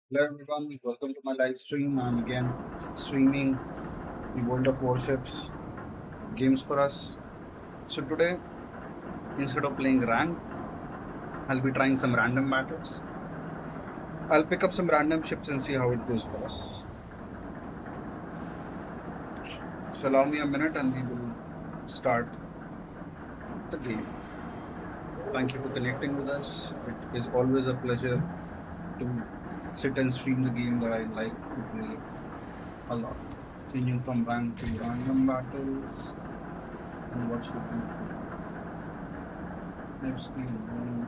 Hello everyone, welcome to my live stream. I'm again streaming the World of Warships games for us. So today, instead of playing rank, I'll be trying some random battles. I'll pick up some random ships and see how it goes for us. So allow me a minute and we will start the game. Thank you for connecting with us. It is always a pleasure to sit and stream the game that I like to play a lot. Changing from rank to random battles and what should we do? Next game.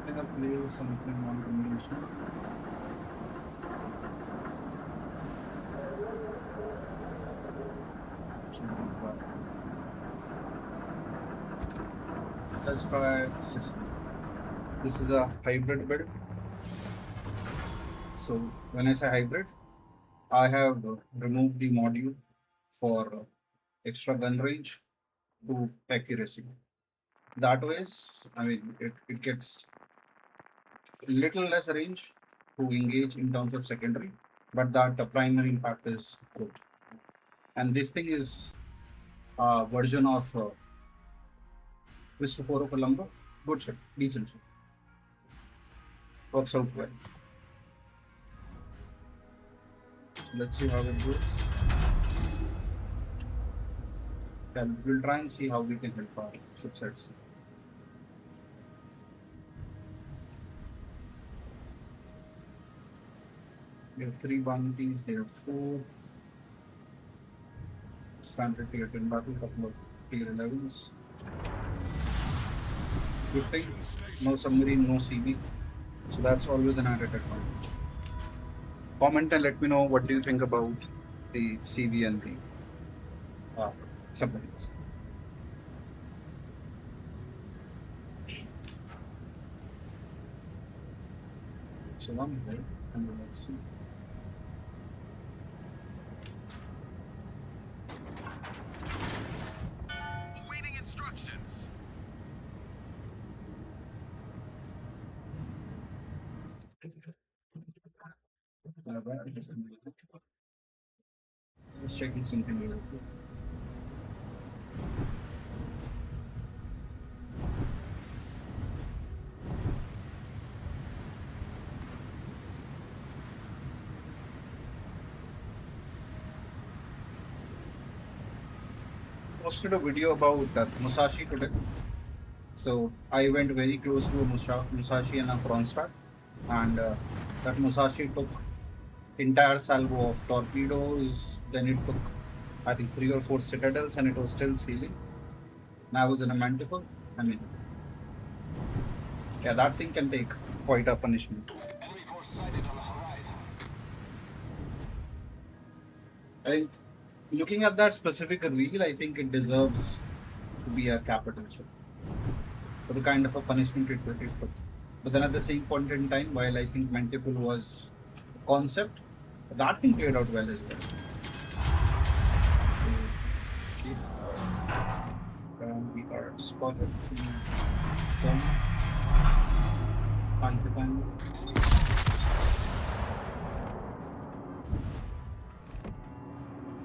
Can I play something non-conventional? Let's try system. This is a hybrid build. So when I say hybrid, I have removed the module for extra gun range to accuracy. That way, it gets little less range to engage in terms of secondary, but that the primary impact is good. And this thing is a version of Cristoforo Colombo. Good ship, decent ship. Works out well. Let's see how it goes. Then we'll try and see how we can help our ship sets. We have 3 bounties, they have 4. Standard tier 10 battle, couple of tier 11s. Good thing, no submarine, no CB. So that's always an added advantage. Comment and let me know what do you think about the CV and the submarines. So one here, and then let's see. Awaiting instructions. Just checking something real quick. Posted a video about Musashi today. So I went very close to Musashi and a Kronstadt, and that Musashi took entire salvo of torpedoes. Then it took, I think, 3 or 4 citadels, and it was still sailing. And I was in a Manticore. I mean, yeah, that thing can take quite a punishment. Enemy force sighted on the horizon. I think looking at that specific reel, I think it deserves to be a capital ship for the kind of a punishment it took. But then at the same point in time, while I think Manticore was a concept, that thing played out well as well. We are spotted. Please come. Time to time.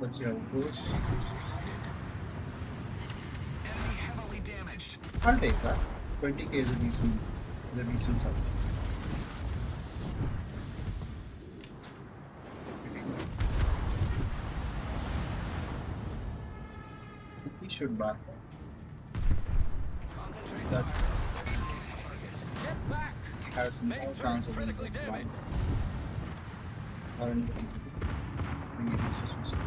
Let's see how it goes. Enemy heavily damaged. I'll take that. 20k is a decent sum. We should back up. Concentrate. That Get back. has no chance of being critically blind. damaged. Or anything. We need to just miss it.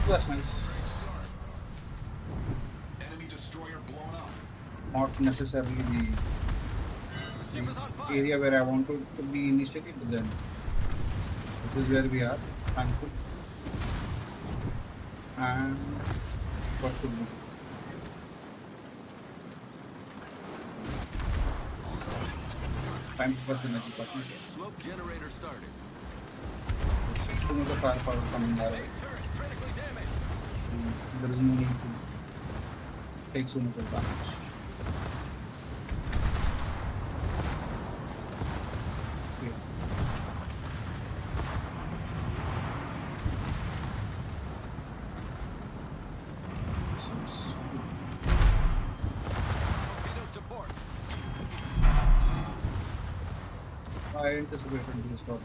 That's nice. Great start. Enemy destroyer blown up. Not necessarily Ship is on the fire. area where I wanted to be initially, but then this is where we are. Thankful. And what should we do? Time to press the magic button. Smoke generator started. know the firepower coming our way. There is no need to take so much of damage. Okay. This is I anticipated this problem.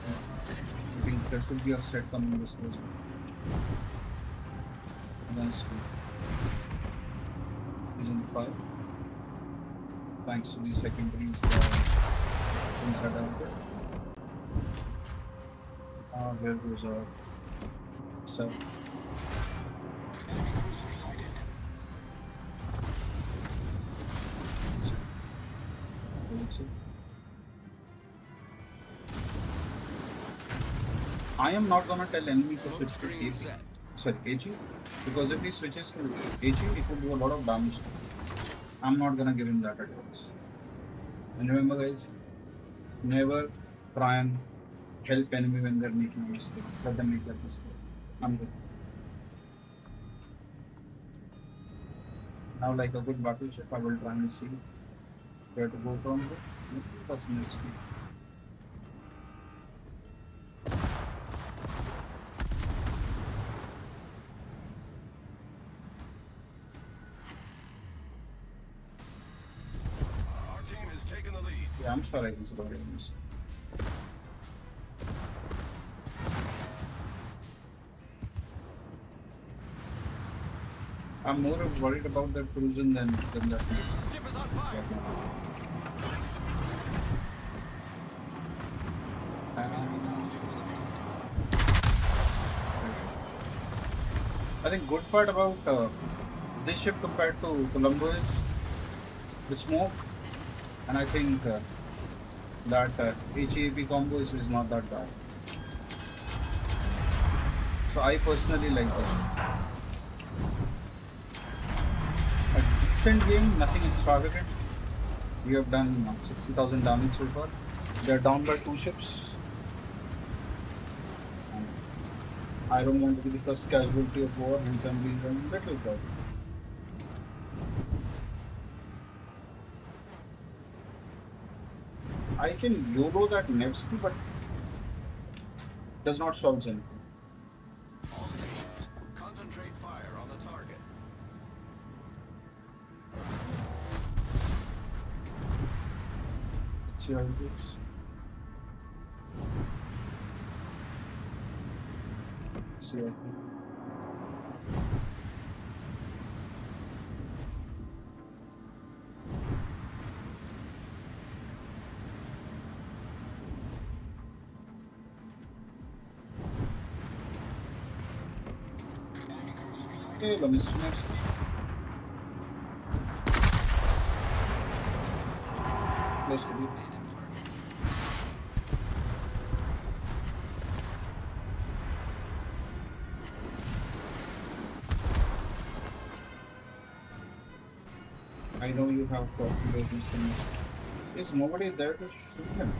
I think there should be a set coming this way. Nice. Vision 5. Thanks to the secondaries inside out there. Where goes our cell? I am not gonna tell enemy to switch to AP. Sorry, HE, because if he switches to HE, it will do a lot of damage. I'm not gonna give him that advice. And remember, guys, never try and help enemy when they're making a mistake. Let them make that mistake. I'm good. Now, like a good battleship, I will try and see where to go from here. That's next week. Yeah, I'm sure I can survive this. I'm more worried about that cruising than that missile. Ship is on fire. I think good part about this ship compared to Colombo is the smoke, and I think that HEAP combo is not that bad. So I personally like that. A decent game, nothing extravagant. We have done 60,000 damage so far. They are down by 2 ships. I don't want to be the first casualty of war, hence I'm being a little proud. I can YOLO that Nevsky, but does not solve anything. All stations, concentrate fire on the target. Let's see how it goes. Let's see how it goes. Okay, the Mr. Nevsky. Close to be. I know you have those Mr. Nevsky. Is nobody there to shoot him?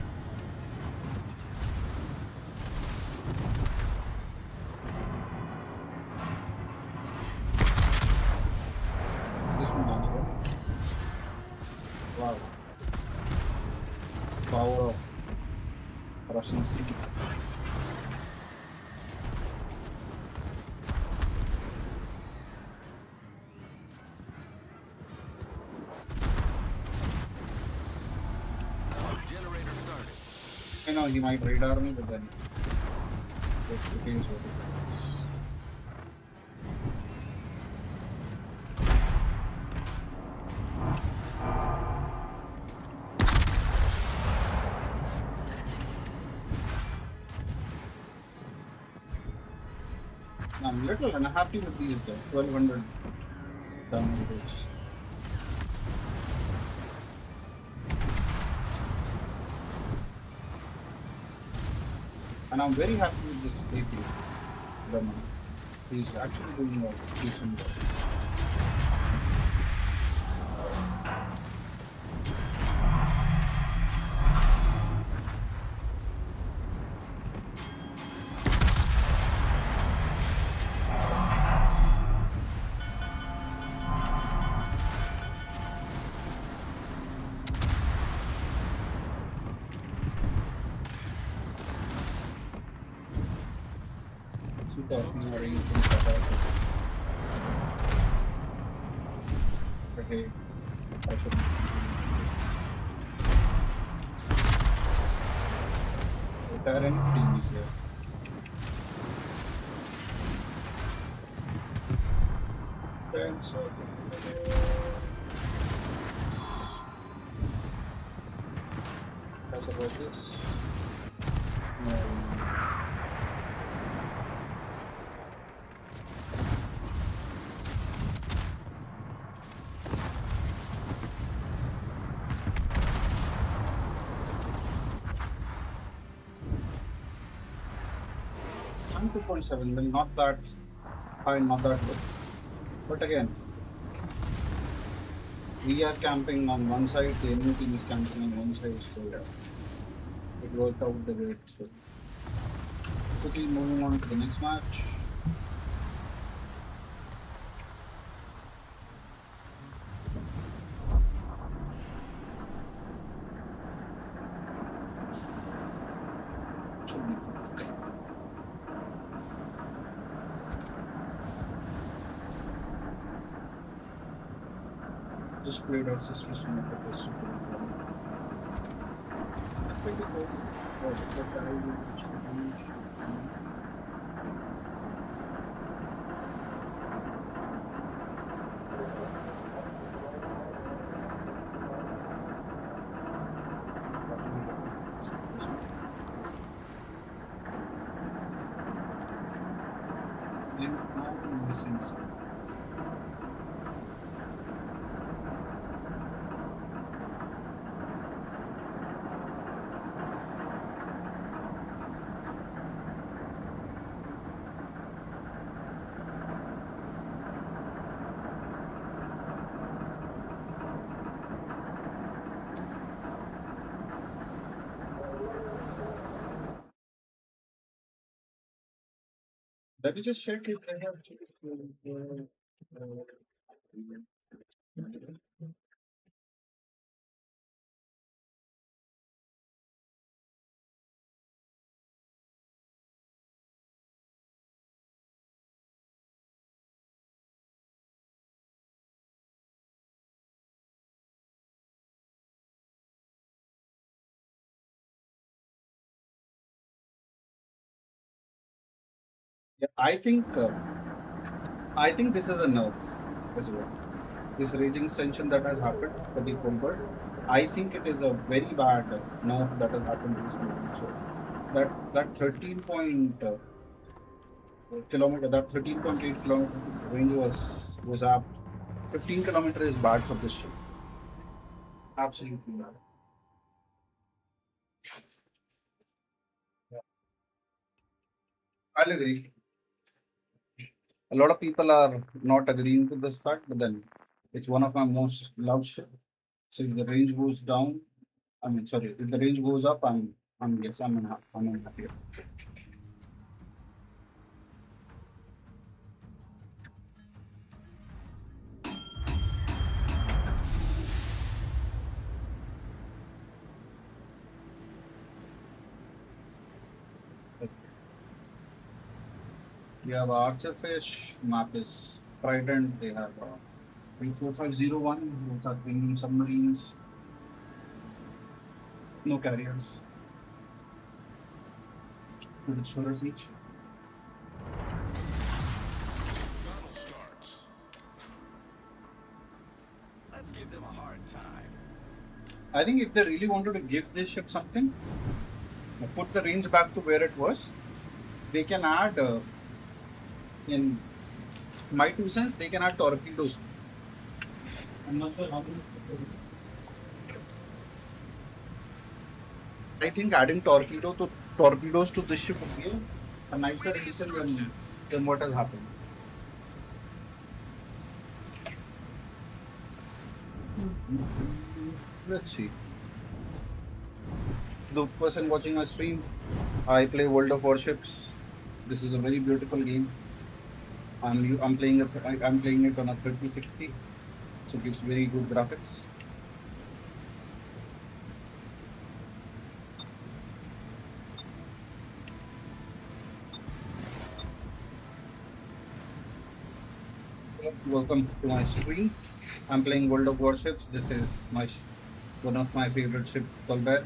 This one also. Wow. Power of Russian city. Generator started. I know he might radar me, but then it is what it is. I'm little unhappy with these 1200 damage rolls. And I'm very happy with this AP. Brahman. He's actually doing a decent job. Super, Looks no ready range to in fire. Qatar. Okay, I should. Retire any teams here. Then so that's about this. Um, 2.7, well, not that high, not that low. But again, we are camping on one side, the enemy team is camping on one side, so yeah, it worked out the way it should. Quickly moving on to the next match. Should be quick. Just played our sister's from the first. Pretty good. But I will choose. Now I'm missing something. Let me just check if I have yeah, I think this is a nerf as well. This raging extension that has happened for the Colbert, I think it is a very bad nerf that has happened to this movie. So that 13 point kilometer, that 13.8 kilometer range was apt. 15 kilometer is bad for this ship. Absolutely bad. I'll agree. A lot of people are not agreeing to this fact, but then it's one of my most loved ship. So if the range goes down, I mean, sorry, if the range goes up, I'm unhappy. We have Archerfish, map is Trident, they have 34501, both are premium submarines, no carriers. To destroy us each. Battle starts. Let's give them a hard time. I think if they really wanted to give this ship something, put the range back to where it was, they can add, in my 2 cents, they can add torpedoes. I'm not sure how many. I think adding torpedoes to this ship would be a nicer addition than what has happened. Let's see. The person watching my stream, I play World of Warships. This is a very beautiful game. I'm playing I'm playing it on a 3060, so it gives very good graphics. welcome to my stream. I'm playing World of Warships. This is one of my favorite ship, Colbert.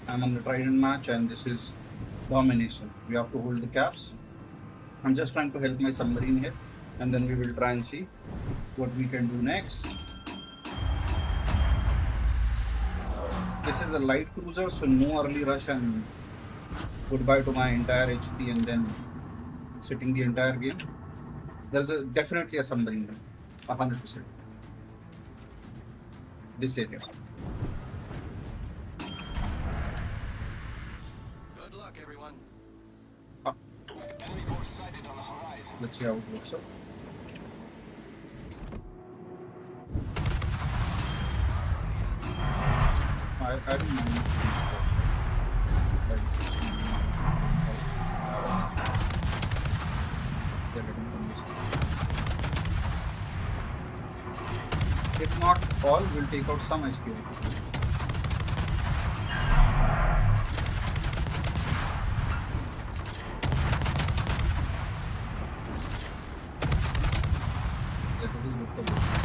I'm on the Trident match, and this is domination. We have to hold the caps. I'm just trying to help my submarine here, and then we will try and see what we can do next. This is a light cruiser, so no early rush and goodbye to my entire HP, and then sitting the entire game. There's definitely a submarine, 100%. This area. Good luck, everyone. Enemy force sighted on the horizon. Let's see how it works out. I don't mind. They're getting from this way. If not all, we'll take out some HP. Yeah, this is good for business.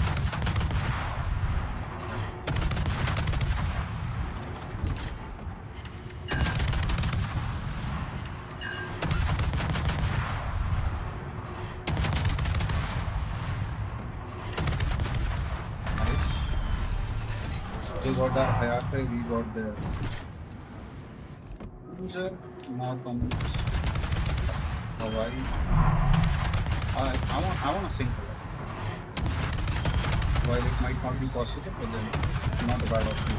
Nice. We got our Hayate, we got the cruiser, now comes Hawaii. I want to sink it. While it might not be possible, but then not a bad option.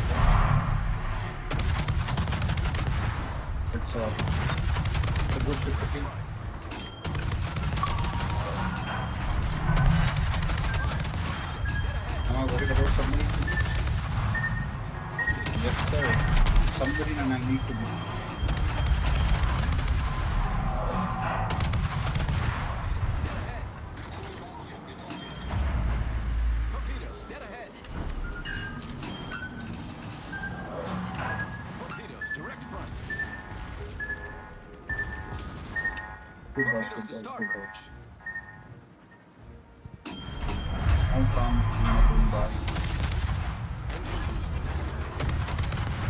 It's a good ship to kill. Am I worried about submarine? Yes, sir. Submarine, and I need to be. Torpedoes, dead ahead. Torpedoes, direct front. Good dodge, good dodge, good dodge. I'm calm, I'm not doing bad.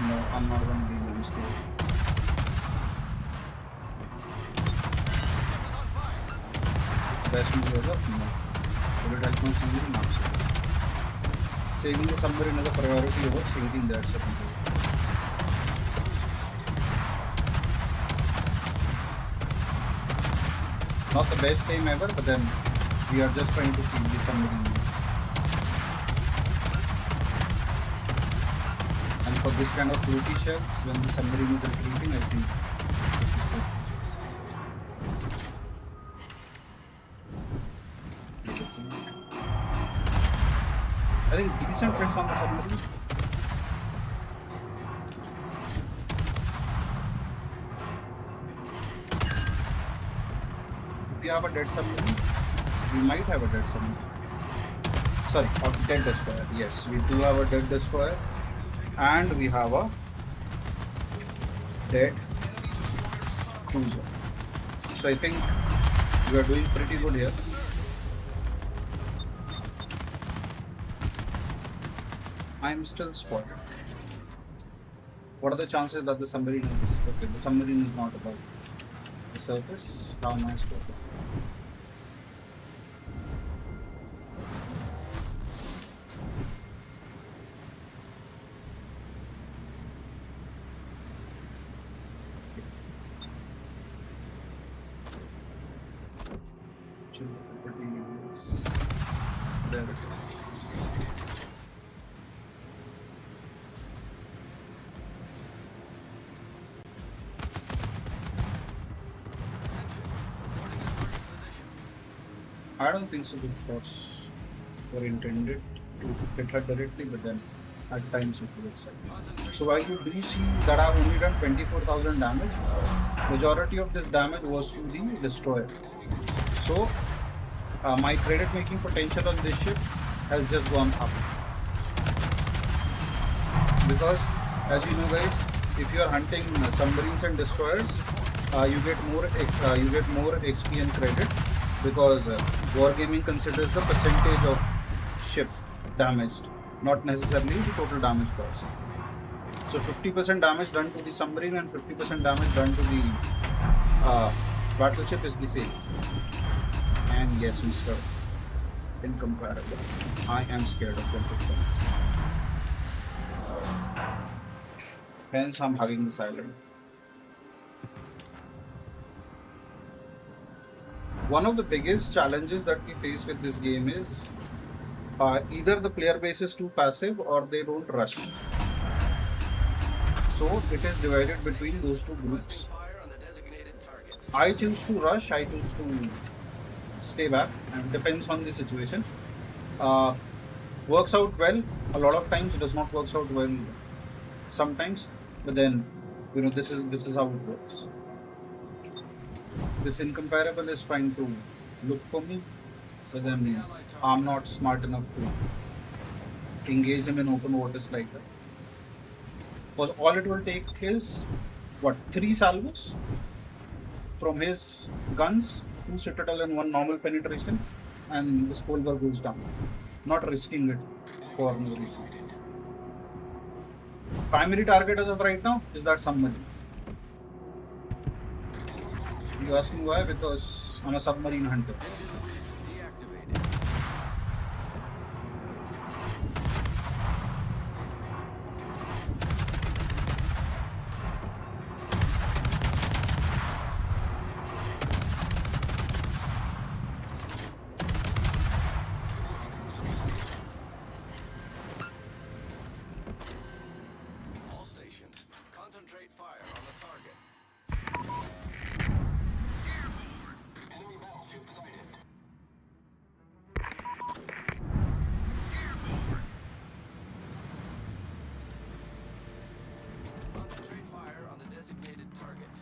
No, I'm not going to be in mistake. Ship is on fire. Best move ever? No. Will it help my submarine? Absolutely. Saving the submarine is a priority over sinking that submarine. Not the best aim ever, but then we are just trying to keep the submarine. And for this kind of floaty shells, when the submarine is retreating, I think this is good. I think decent hits on the submarine. We have a dead submarine. We might have a dead submarine. Sorry, a dead destroyer. Yes, we do have a dead destroyer. And we have a dead cruiser. So I think we are doing pretty good here. I'm still spotted. What are the chances that the submarine is? Okay, the submarine is not above the surface. How am I spotted? There it is. I don't think so. The shots were intended to hit her directly, but then at times it works out. So while you do see that I've only done 24,000 damage, majority of this damage was to the destroyer. So my credit making potential on this ship has just gone up. Because as you know guys, if you are hunting submarines and destroyers, you get more XP and credit because wargaming considers the percentage of ship damaged, not necessarily the total damage caused. So 50% damage done to the submarine and 50% damage done to the battleship is the same. And yes, Mr. Incomparable, I am scared of them. Hence, I'm hugging this island. One of the biggest challenges that we face with this game is either the player base is too passive or they don't rush. So it is divided between those two groups. Fire on the designated target. I choose to rush, I choose to stay back, and depends on the situation. Works out well. A lot of times it does not works out well sometimes, but then this is how it works. This incomparable is trying to look for me, but then I'm not smart enough to engage him in open waters like that. Because all it will take is what, 3 salvos from his guns, 2 citadel and 1 normal penetration, and this whole bar goes down. Not risking it for no reason. Primary target as of right now is that submarine. You asking why? Because I'm a submarine hunter. Deactivated. All stations, concentrate fire on the target. Enemy battleship sighted. Concentrate fire on the designated target.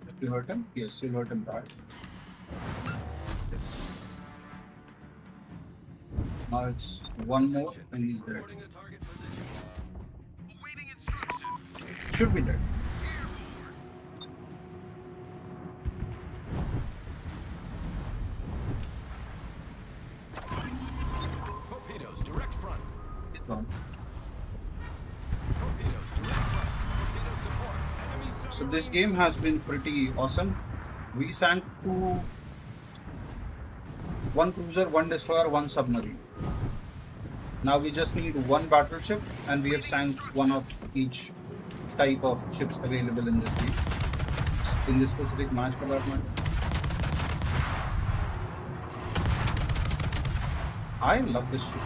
Have you hurt him? Yes, you hurt him bad. Yes. Now it's one more and he's dead. Reporting the target position. Awaiting instructions. Should be dead. Torpedoes, direct front. It's gone. Torpedoes, direct front. Torpedoes to port. Enemy So this submarine game has been pretty awesome. We sank 1 cruiser, 1 destroyer, 1 submarine. Now we just need 1 battleship, and we have sank 1 of each type of ships available in this game. In this specific match, for that matter. I love this ship.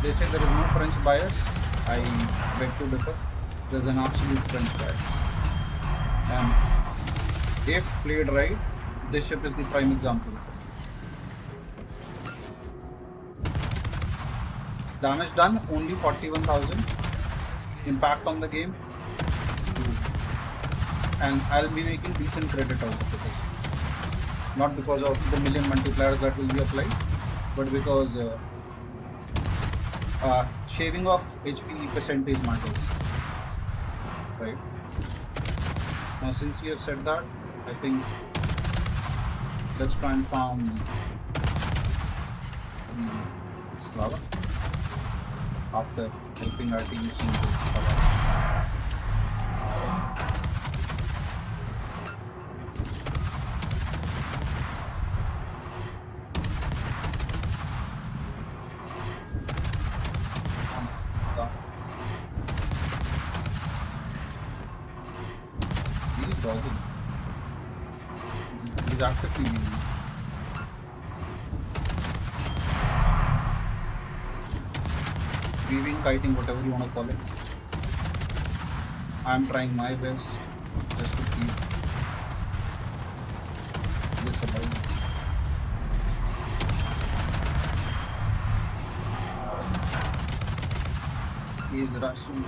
They say there is no French bias. I beg to differ. There's an absolute French bias. And if played right, this ship is the prime example of it. Damage done, only 41,000. Impact on the game. And I'll be making decent credit out of it. Not because of the million multipliers that will be applied, but because shaving off HP percentage matters. Right? Now, since we have said that, I think let's try and farm this lava after helping our team see this lava. He's dogging. He's actively leaving. Weaving, kiting, whatever you want to call it. I'm trying my best just to keep this alive. He's rushing.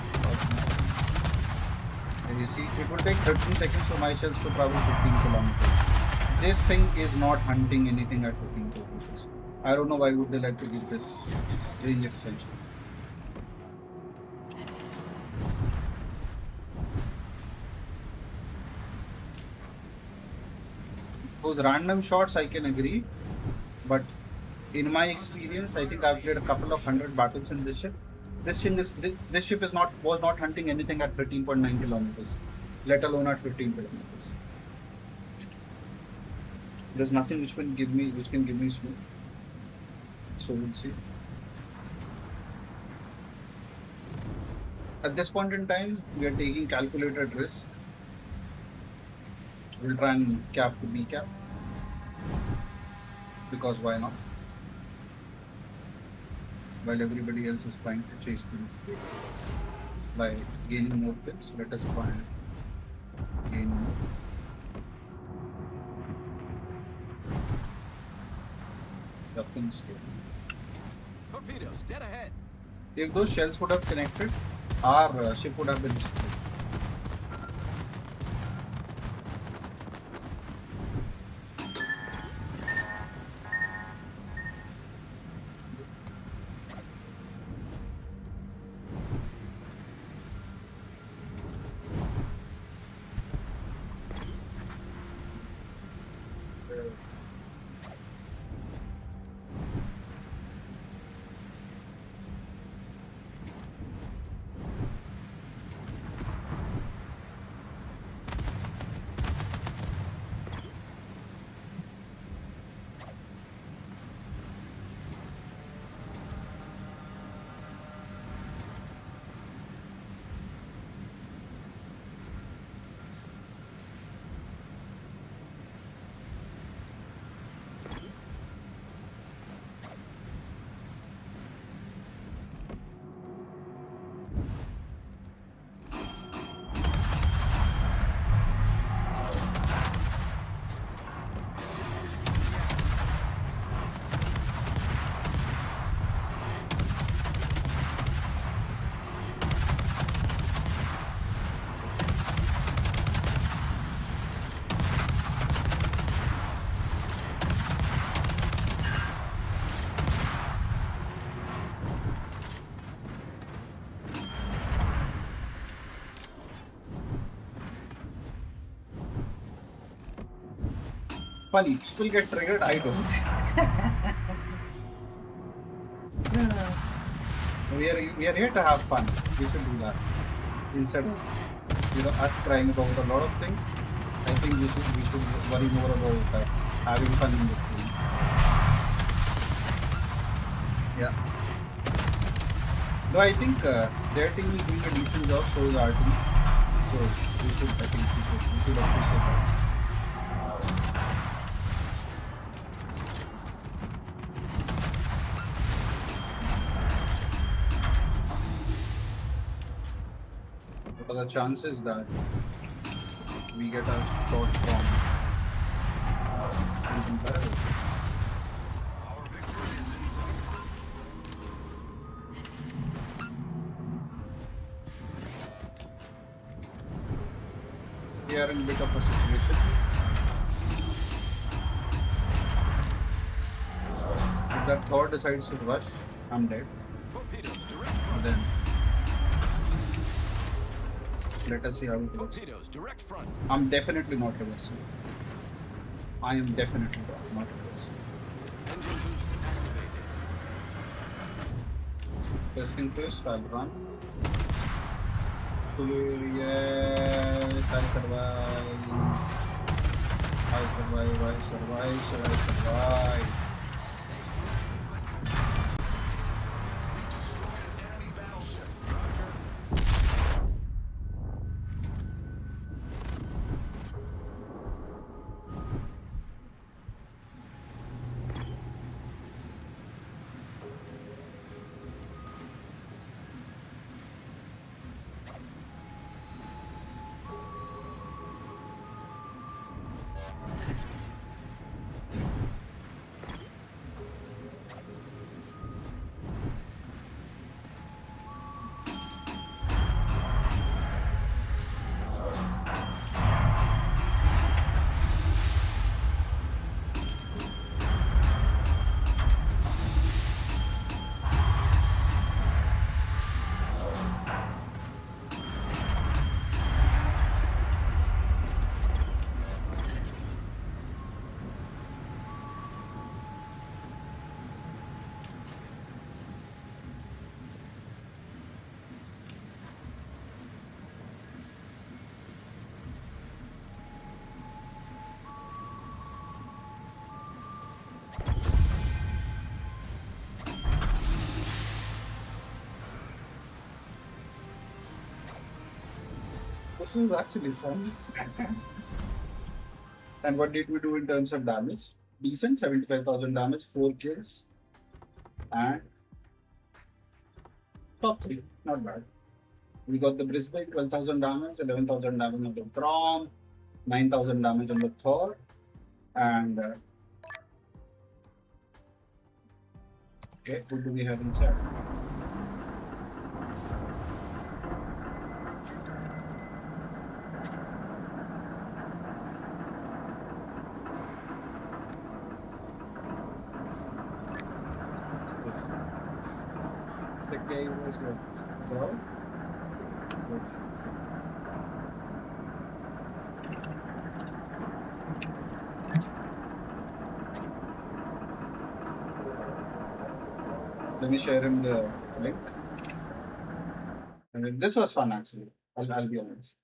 And you see, it will take 13 seconds for my shells to travel 15 kilometers. This thing is not hunting anything at 15 kilometers. I don't know why would they like to give this range extension. Those random shots I can agree, but in my experience, I think I've played a couple of hundred battles in this ship. This ship is not was not hunting anything at 13.9 kilometers, let alone at 15 kilometers. There's nothing which can give me smoke. So we'll see. At this point in time, we are taking calculated risk. We'll try and cap to B cap because why not? While everybody else is trying to chase them by gaining more kills, let us try and gain more. Weapons here. Torpedoes, dead ahead. If those shells would have connected, our ship would have been destroyed. Funny, people get triggered, I don't. We are here to have fun. We should do that. Instead of us crying about a lot of things, I think we should worry more about having fun in this game. Yeah. No, I think their team is doing a decent job, so is our team. So we should appreciate that. What are the chances that we get a short from anything better? Our victory is in sight. We are in a bit of a situation. If that Thor decides to rush, I'm dead. Torpedoes, direct front. Then let us see how it goes. Torpedoes, direct front. I'm definitely not reversing. I am definitely not reversing. Engine boost activated. First thing first, I'll run. Yes, I survive. I survive. Should I survive? Destroy an enemy battleship. Roger. This is actually fun. And what did we do in terms of damage? Decent, 75,000 damage, 4 kills, and top 3. Not bad. We got the Brisbane, 12,000 damage, 11,000 damage on the Braum, 9,000 damage on the Thor, and okay, what do we have inside? What's this? Second was what? So, yes. Let me share him the link. I mean, this was fun actually. I'll be honest.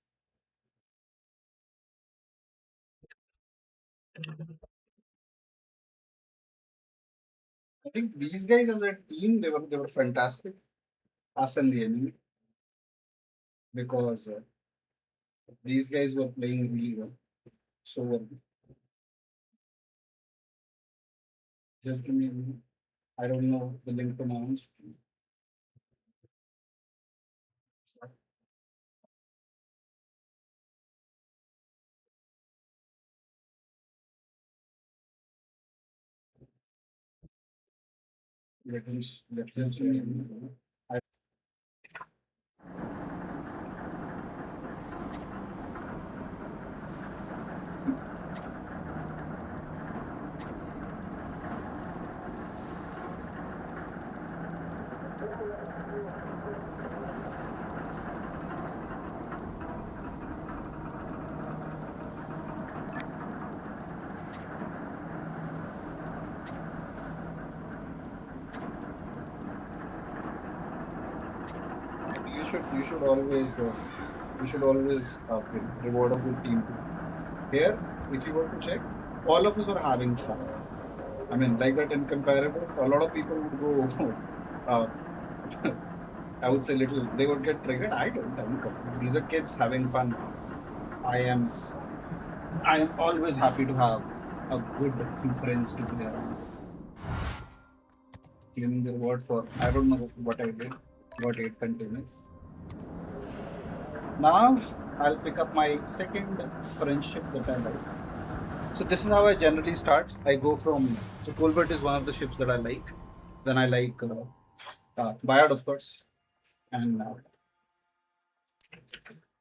I think these guys as a team, they were fantastic. Us and the enemy, because these guys were playing really well. So just give me. I don't know the link to my own screen. Let me share. I you should always reward a good team too. Here, if you were to check, all of us were having fun. I mean, like that incomparable. A lot of people would go, uh, I would say little. They would get triggered. I don't. These are kids having fun. I am. I am always happy to have a good few friends to play around. Giving the reward for I don't know what I did. Got 8 containers. Now I'll pick up my second friendship that I like. So this is how I generally start. I go from so Colbert is one of the ships that I like. Then I like Bayard, of course, and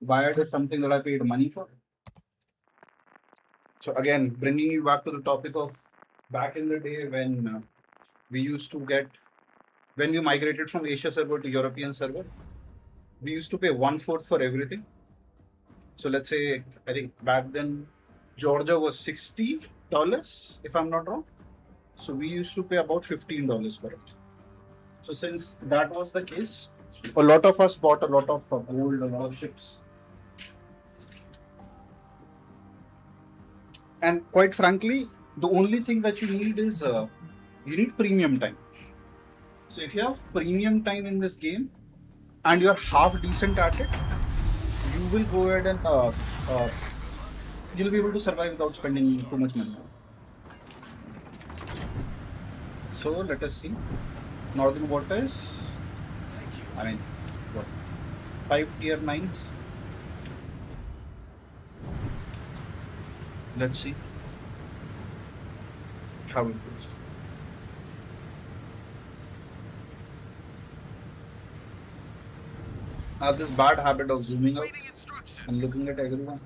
Bayard is something that I paid money for. So again, bringing you back to the topic of back in the day when we used to get when we migrated from Asia server to European server, we used to pay 1/4 for everything. So let's say I think back then Georgia was $60 if I'm not wrong. So we used to pay about $15 for it. So since that was the case, a lot of us bought a lot of gold, a lot of ships, and quite frankly, the only thing that you need is you need premium time. So if you have premium time in this game and you're half decent at it, you will go ahead and uh, you'll be able to survive without spending too much money. So let us see. Northern Waters. I mean, what? 5 tier 9s. Let's see how it goes. I have this bad habit of zooming out and looking at everyone.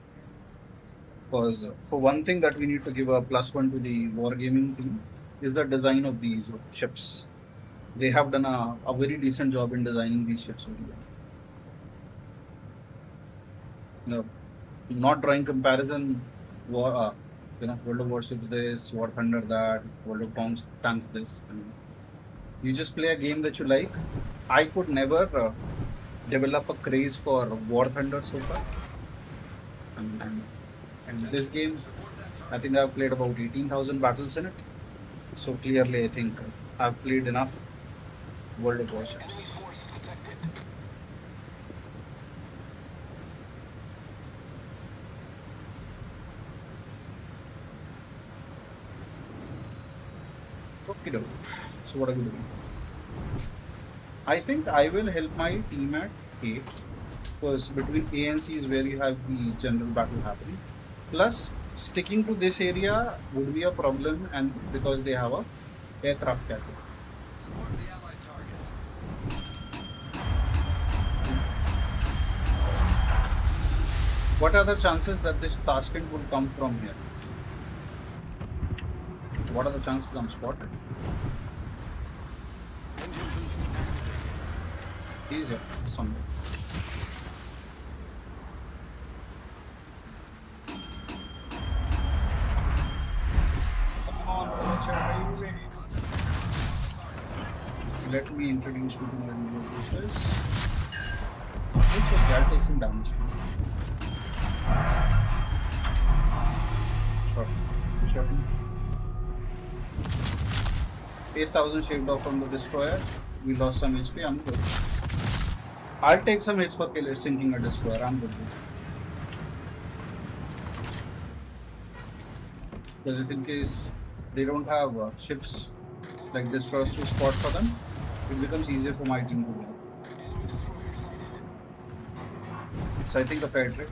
Because for one thing that we need to give a +1 to the wargaming team is the design of these ships. They have done a very decent job in designing these ships. No, not drawing comparison. War, World of Warships this, War Thunder that, World of Tanks this. And you just play a game that you like. I could never develop a craze for War Thunder so far. And this game, I think I've played about 18,000 battles in it. So clearly, I think I've played enough World of Warships. Okay, so what are we doing? I think I will help my team at A, because between A and C is where you have the general battle happening. Plus, sticking to this area would be a problem, and because they have a aircraft carrier. Support the allied target. What are the chances that this Tashkent would come from here? What are the chances I'm spotted? Engine boost activated. He's here somewhere. Come on, Fletcher, are you ready? Let me introduce you to my new boosters. Which of that takes some damage. Shot. Shot. 8,000 shaved off from the destroyer. We lost some HP. I'm good. I'll take some hits for sinking a destroyer. I'm good. Because if in case they don't have ships like destroyers to spot for them, it becomes easier for my team to win. So I think a fair trade.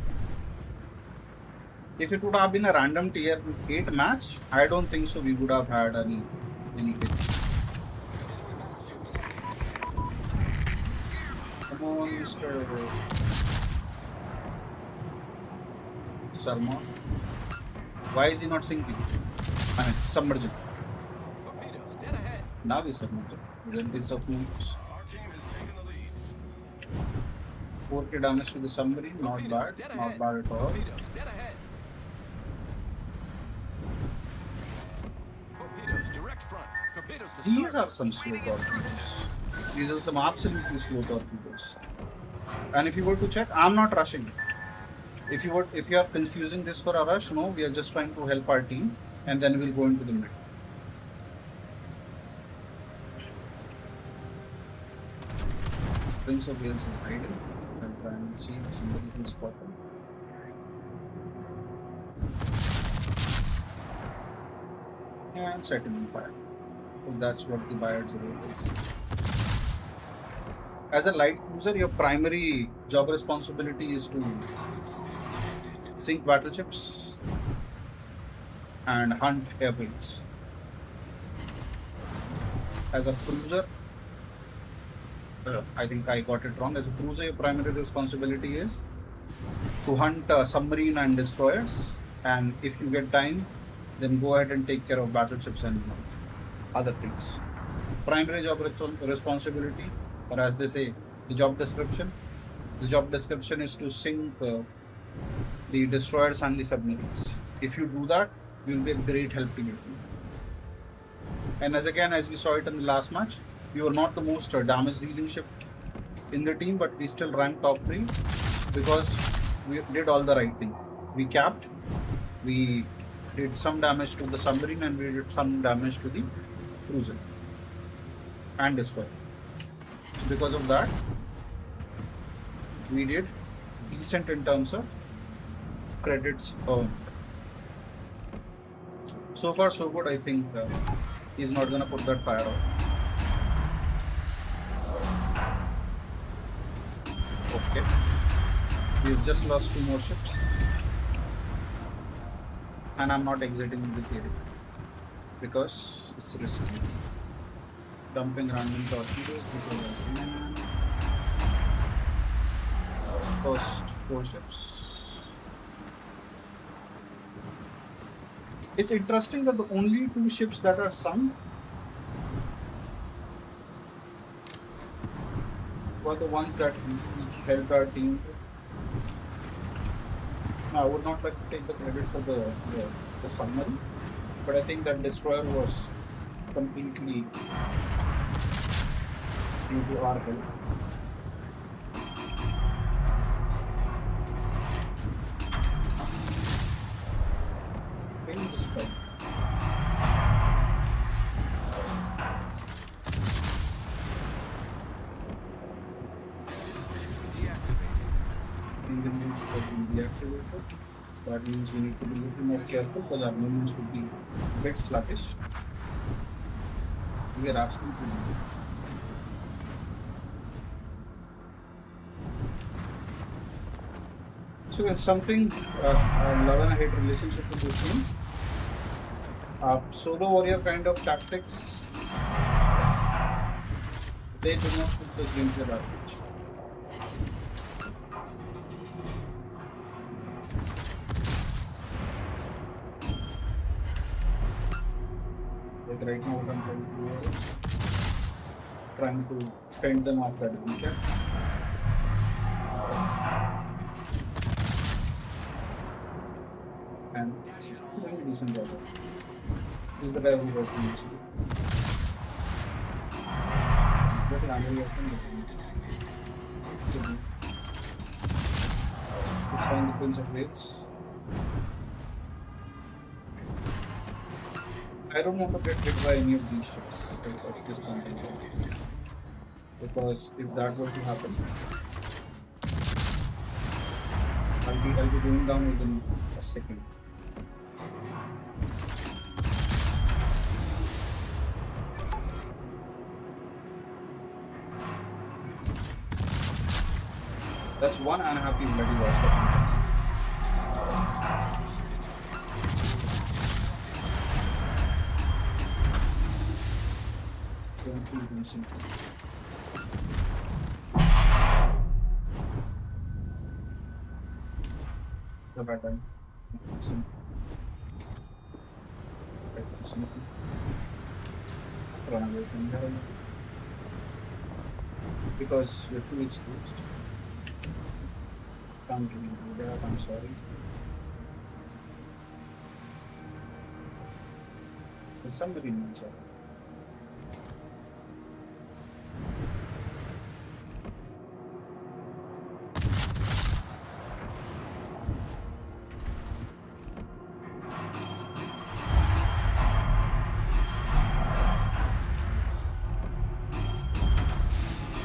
If it would have been a random tier 8 match, I don't think so we would have had any hits. Come on, Mr. Salmon. Why is he not sinking? I mean, submerging. Torpedoes dead ahead. Now he's submerging. Then this of moves. Our team has taken the lead. 4k damage to the submarine, not Torpedoes bad. dead Not ahead. bad at all. Torpedoes dead ahead. Torpedoes direct front. Torpedoes to These start. are some slow torpedoes. These are some absolutely slow torpedoes. And if you were to check, I'm not rushing. If you are confusing this for a rush, no, we are just trying to help our team, and then we'll go into the mid. Prince of Wales is hiding. I'll try and see if somebody can spot him. And set him on fire. So that's what the Bayard's role is. As a light cruiser, your primary job responsibility is to sink battleships and hunt airplanes. As a cruiser, I think I got it wrong. As a cruiser, your primary responsibility is to hunt submarine and destroyers, and if you get time, then go ahead and take care of battleships and other things. Primary job responsibility, or as they say, the job description. The job description is to sink the destroyers and the submarines. If you do that, you will be a great help to your team. And as we saw it in the last match, we were not the most damage dealing ship in the team, but we still ranked top 3 because we did all the right thing. We capped, we did some damage to the submarine, and we did some damage to the cruiser and destroyer. So because of that, we did decent in terms of credits earned. So far, so good. I think he's not gonna put that fire out. Okay, we've just lost 2 more ships, and I'm not exiting this area because it's risky. Dumping random torpedoes because first 4 ships. It's interesting that the only 2 ships that are sunk were the ones that we helped our team with. Now, I would not like to take the credit for the submarine, but I think that destroyer was completely due to our help. Ping the spell. Deactivated. Engine boost has been deactivated. That means we need to be a little more careful because our movements would be a bit sluggish. We are absolutely losing. So it's something love and hate relationship with this game. Solo warrior kind of tactics, they do not suit this gameplay that much. Like right now, what I'm trying to do is trying to fend them off that weekend. And doing a decent job. He's the guy who got me initially. So, little angry at him, but it's a to find the Prince of Wales. I don't want to get hit by any of these ships at this point in time. Because if that were to happen, I'll be going down within a second. That's one unhappy bloody loss that we got. So please don't sink. The bad time. Sink. Right, sink. Run away from here. Because we're too exposed. Can't really do that, I'm sorry. There's somebody inside.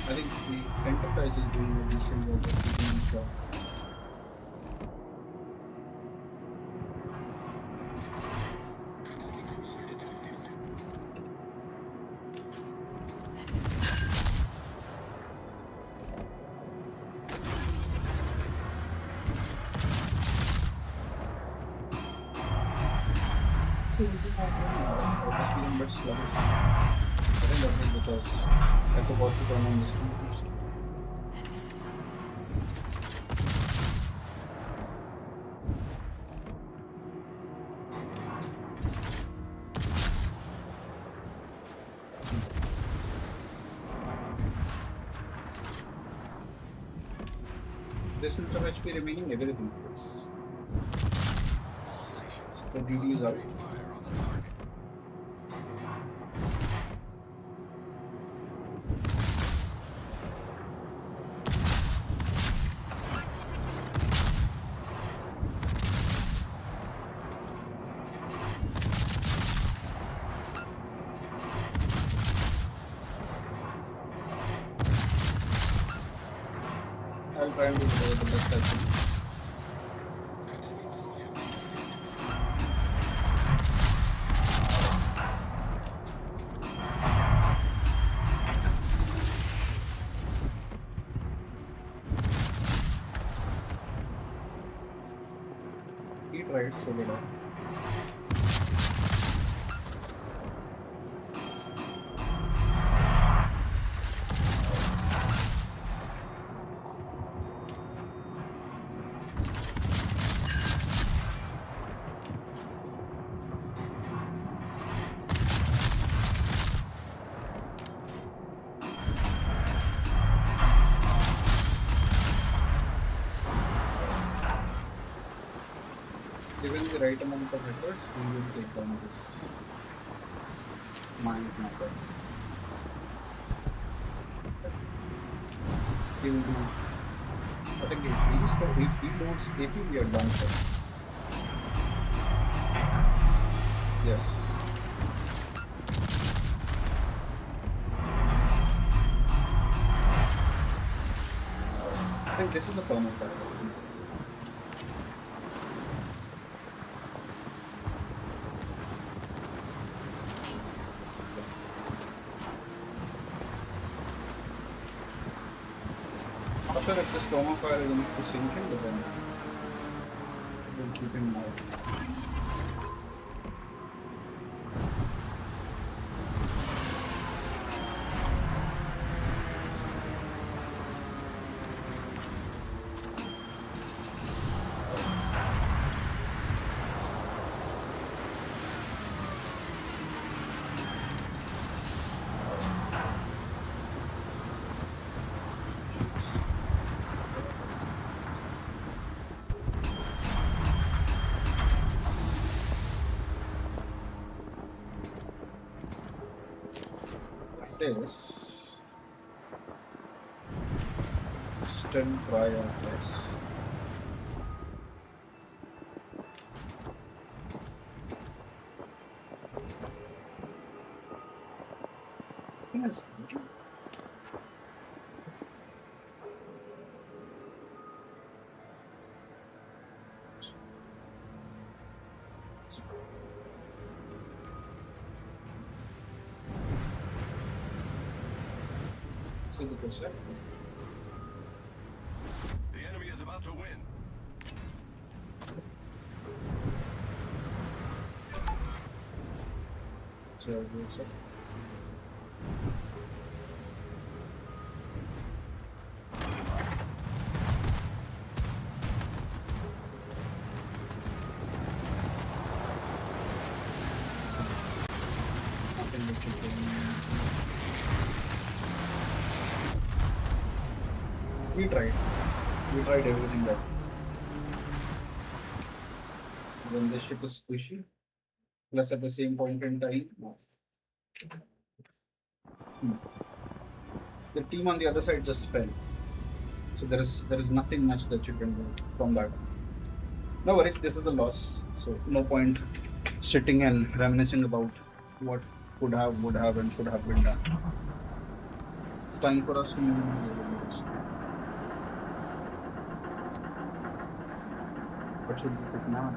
I think the enterprise is doing a decent work of keeping this job. So this is not I was feeling a bit sluggish. I think that was because I forgot to turn on the speed boost. This much of HP remaining, everything works. All stations. The DD is up. Concentrate fire on the target. I'll try and do the best I can. He tried, so did I. Given the right amount of efforts, we will take down this mines number. He will do. I think if he loads AP, we are done for. Yes. I think this is a perma fire. trauma fire is enough to sink in, but then we'll keep in mind. This still try our best. This thing is this is the question. The enemy is about to win. So I'll do so. Nothing that you can. We tried. We tried everything that. When the ship is squishy, plus at the same point in time, the team on the other side just fell. So there is nothing much that you can do from that. No worries, this is a loss. So no point sitting and reminiscing about what could have, would have, and should have been done. It's time for us to move into the other modes. What should we pick now?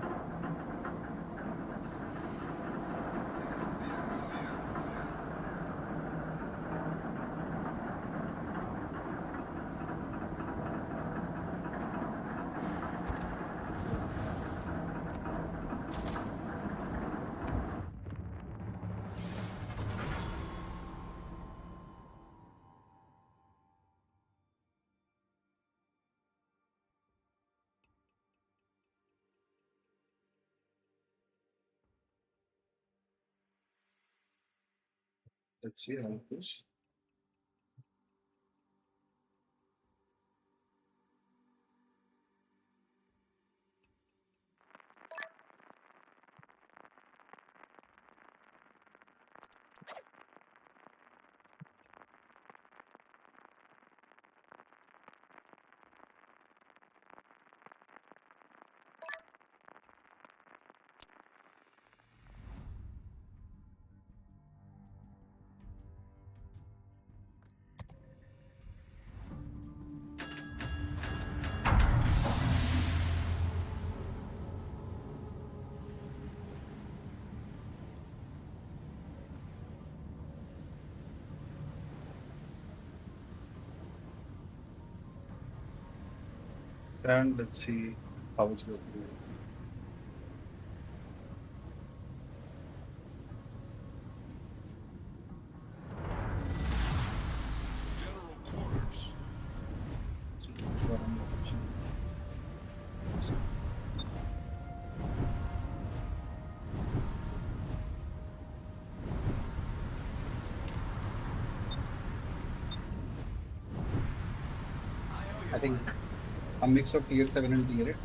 Let's see how it goes. And let's see how it's going to go. General quarters. So, what I'm watching. I think a mix of tier 7 and tier 8.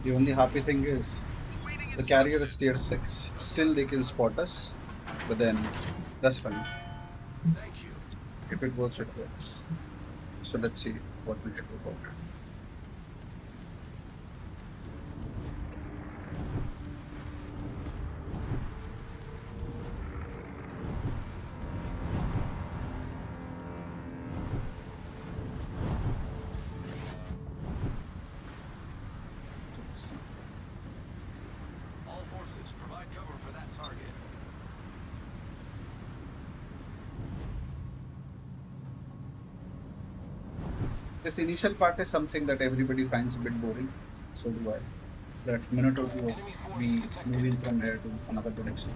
The only happy thing is the carrier is tier 6. Still, they can spot us, but then that's fine. Thank you. If it works, it works. So, let's see what we can do about it. Let's see. All forces, provide cover for that target. This initial part is something that everybody finds a bit boring. So do I. That minute or two of Enemy force me detected. moving from here to another direction.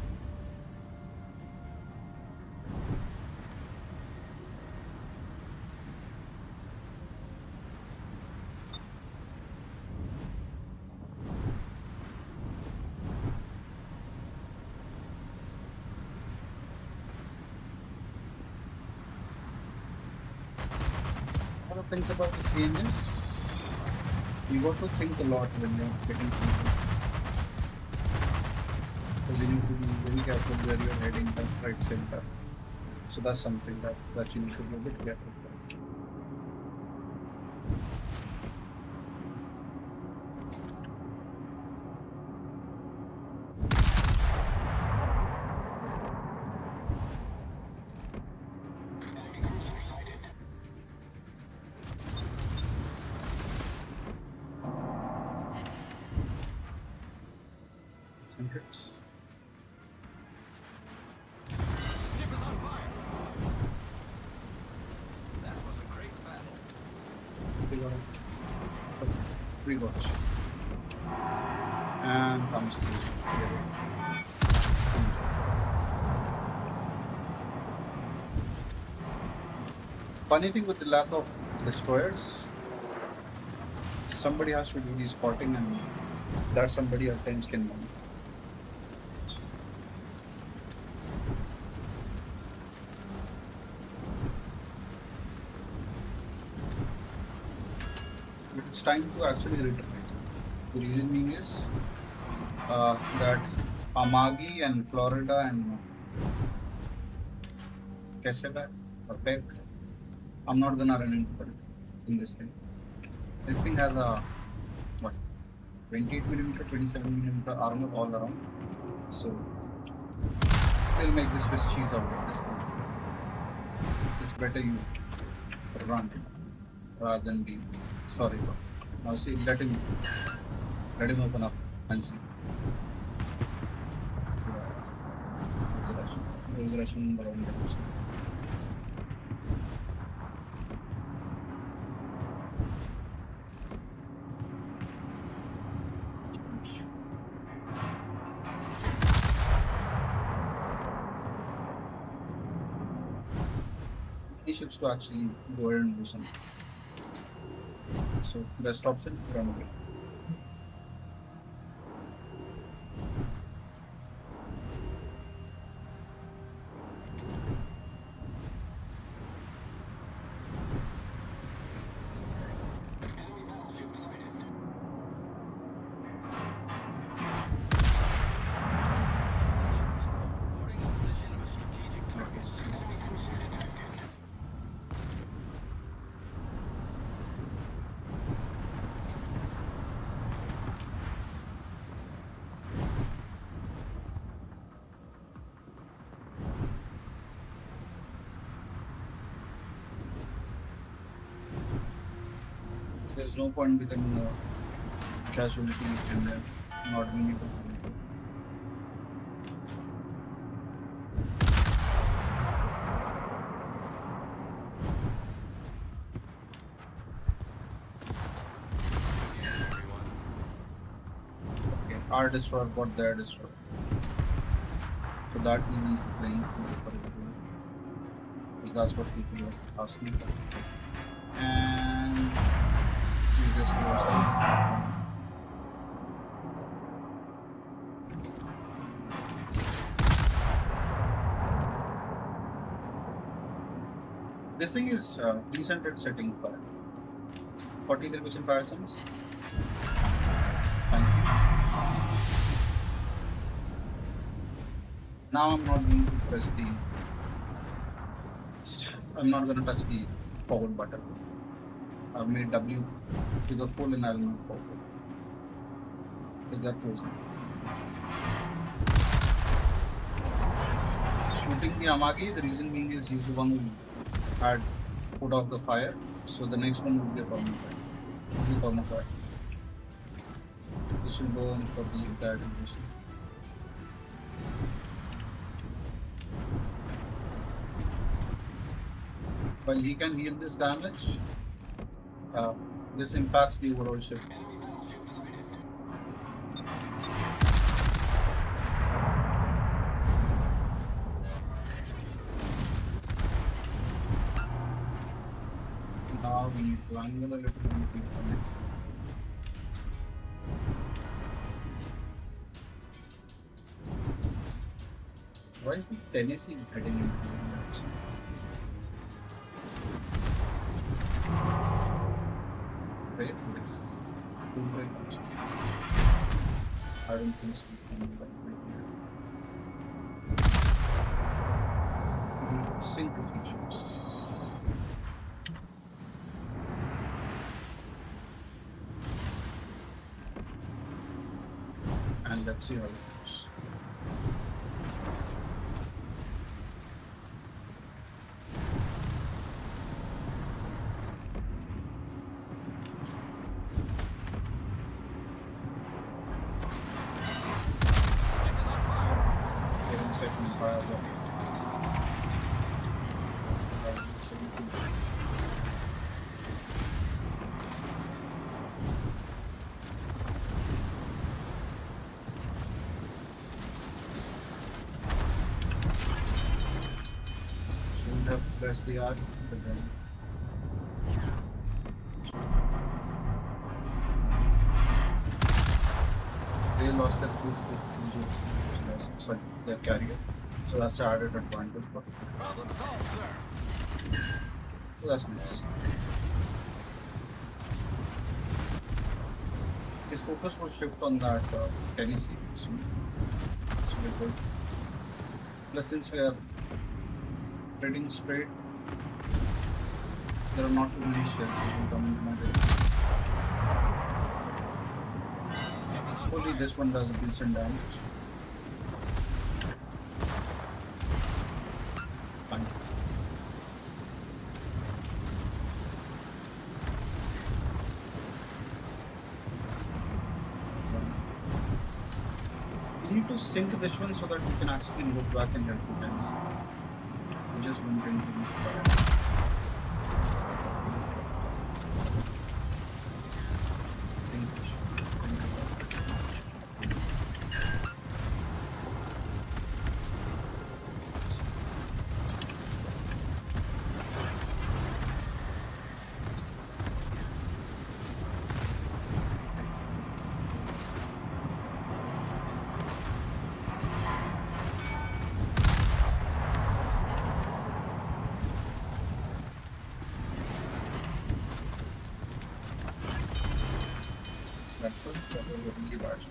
One of the things about this game is you got to think a lot when you're getting something. Because you need to be very careful where you're heading, left, right, center. So that's something that you need to be a bit careful about. Enemy cruiser sighted. Centers. Ship is on fire. That was a great battle. Rewatch. And comes to funny thing with the lack of destroyers, somebody has to do the spotting, and that somebody at times can win. It's time to actually return. The reason being is that Amagi and Florida and Quesada or Peck, I'm not gonna run into it in this thing. This thing has a what 28 millimeter, 27 millimeter armor all around. So they'll make the Swiss cheese out of this thing. It's better you run rather than be sorry. Bro. Now see, let him open up and see. There's Russian around there. He ships to actually go ahead and do something. So best option, run away. Enemy battleship sighted. All stations. Reporting the position of a strategic target. Yes. Enemy cruiser detected. There's no point becoming a casualty and not being able to. Yeah, everyone. Okay, our destroyer got their destroyer. So that means the playing field for everyone. Because that's what people are asking for. And we just close that. This thing is decent at setting fire. 43% fire chance. Thank you. Now I'm not going to press the. I'm not going to touch the forward button. I've made W to the full and I'll move forward. Is that closing? Shooting the Amagi, the reason being is he's the one who had put off the fire. So the next one would be a perma fire. This is a perma fire. This will go on for the entire duration. While he can heal this damage, Uh, this impacts the overall ship. Enemy battleship sighted. Now we need to angle a little bit. Why is the Tennessee heading into the direction? Right? It's too great. I don't think so. Sync features. And let's see how it goes. Ship is on fire. Wait a second, fire block. Second. Shouldn't have pressed the R, but then they lost their food to sorry, their carrier. So that's the added advantage for sure. Problem solved, sir. So that's nice. His focus will shift on that Tennessee soon. So we're good. Plus, since we are heading straight, there are not too many shells which will come into my direction. Ship is on Hopefully, fire. this one does a decent damage. Fine. We need to sync this one so that we can actually look back and help the Tennessee. We just went into the fire. That's what that was a really bad shot.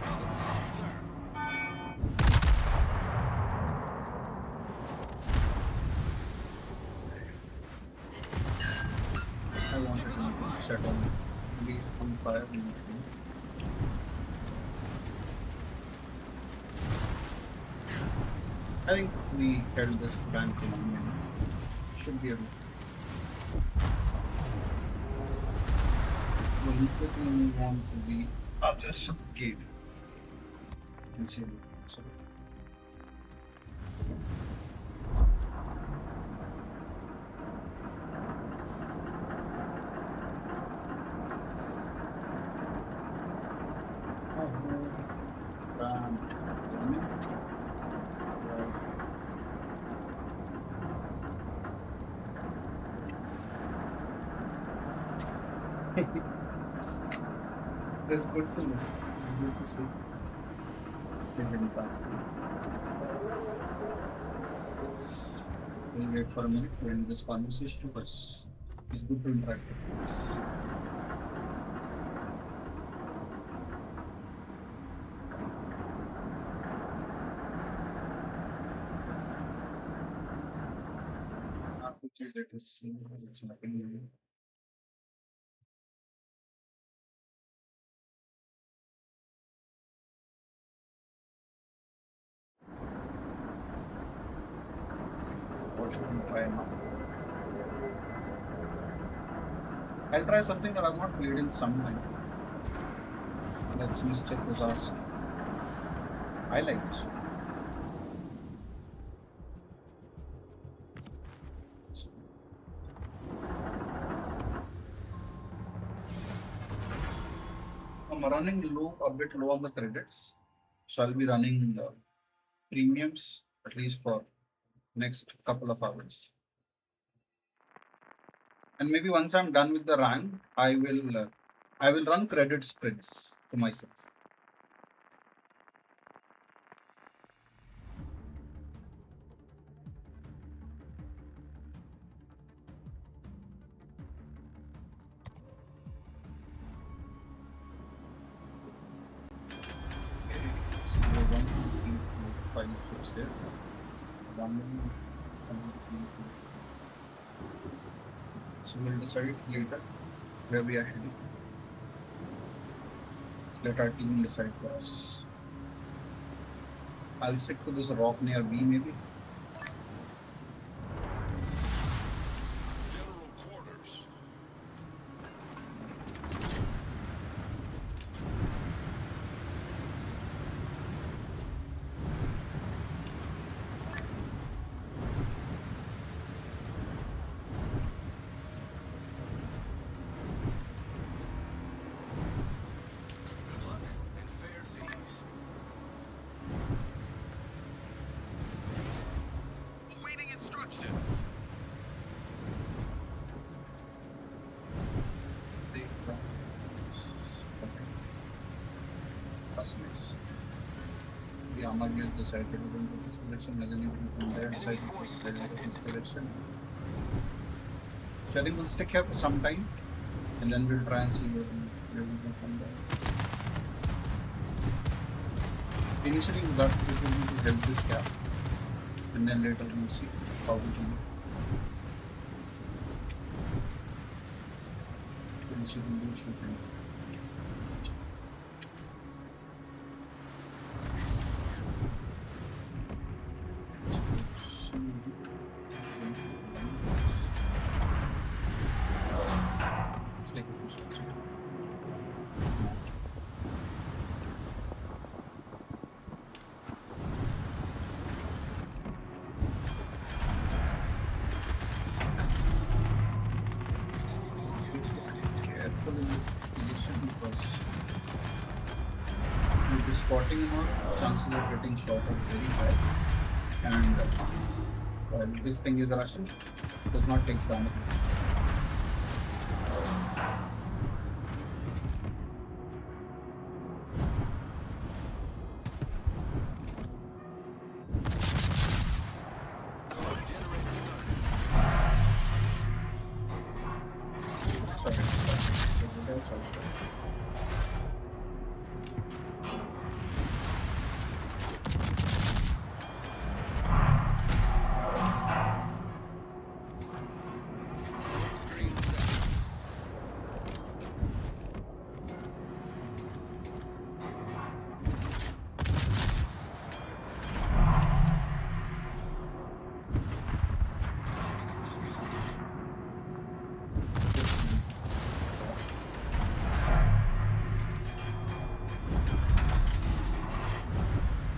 Problem solved, sir. I wanted to set on be on fire immediately. I think we held this bank long enough. Should be able to. We'll quickly move on to the other gate. And see. So, That's good to know. It's good to see. Is any pass. We'll wait for a minute to end this conversation because it's good to interact with us. Quickly let us see what's happening. What should we try now? I'll try something that I've not played in some time. Let's Mr. Kozarski. I like this one. So, I'm running low, a bit low on the credits. So I'll be running premiums at least for next couple of hours. And maybe once I'm done with the rank, I will run credit sprints for myself. Okay, so 1, 2, 3, 4, 5 ships there. 1, 2, 3, 4. So we'll decide later where we are heading. Let our team decide for us. I'll stick to this rock near B maybe. General quarters. Good luck and fair seas. Awaiting instructions. Customers. The armor is decided to go into this direction, resonating from there, decided to go in this direction. So I think we'll stick here for some time and then we'll try and see where we go from there. Initially, we got to help this gap and then later we'll see how we can finish it in the shooting. Let's take a few shots. Careful in this position because if you'll be spotting more, chances of getting shot are very high. And while this thing is Russian, does not take damage. Smoke generator started. Sorry. That's all. Screen set.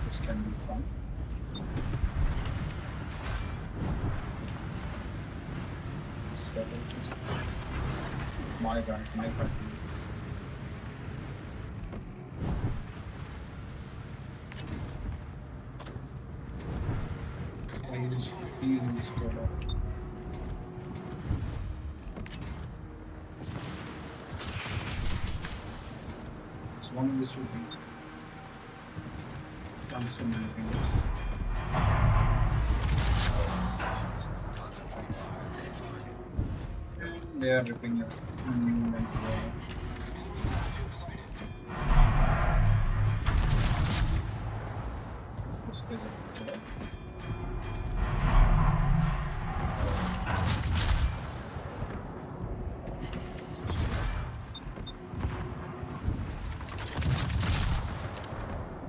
This can be fun. Just my brand, my factory. I use heals for that. So one of this will be comes from many fingers. Concentrate fire on target. And they are ripping your immune and together. Ship sighted. This is a killer.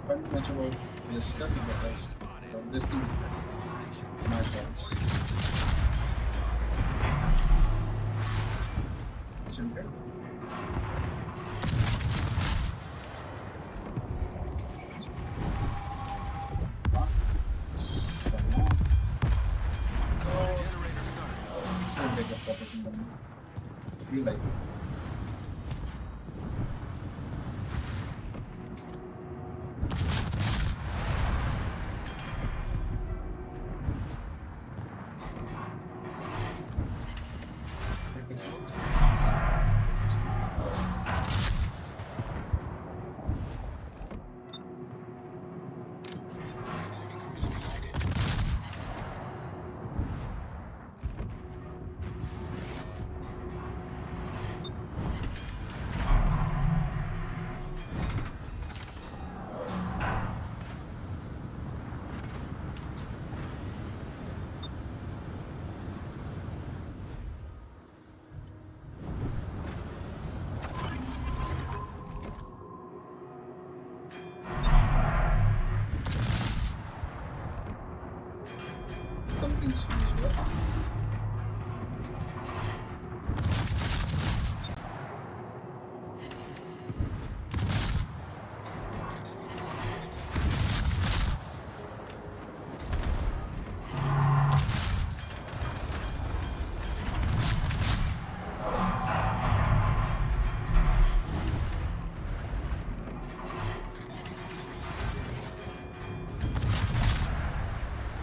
Can't much about this stuff because this thing is my shots. It's incredible. you like it? Like if Looks as if something seems well.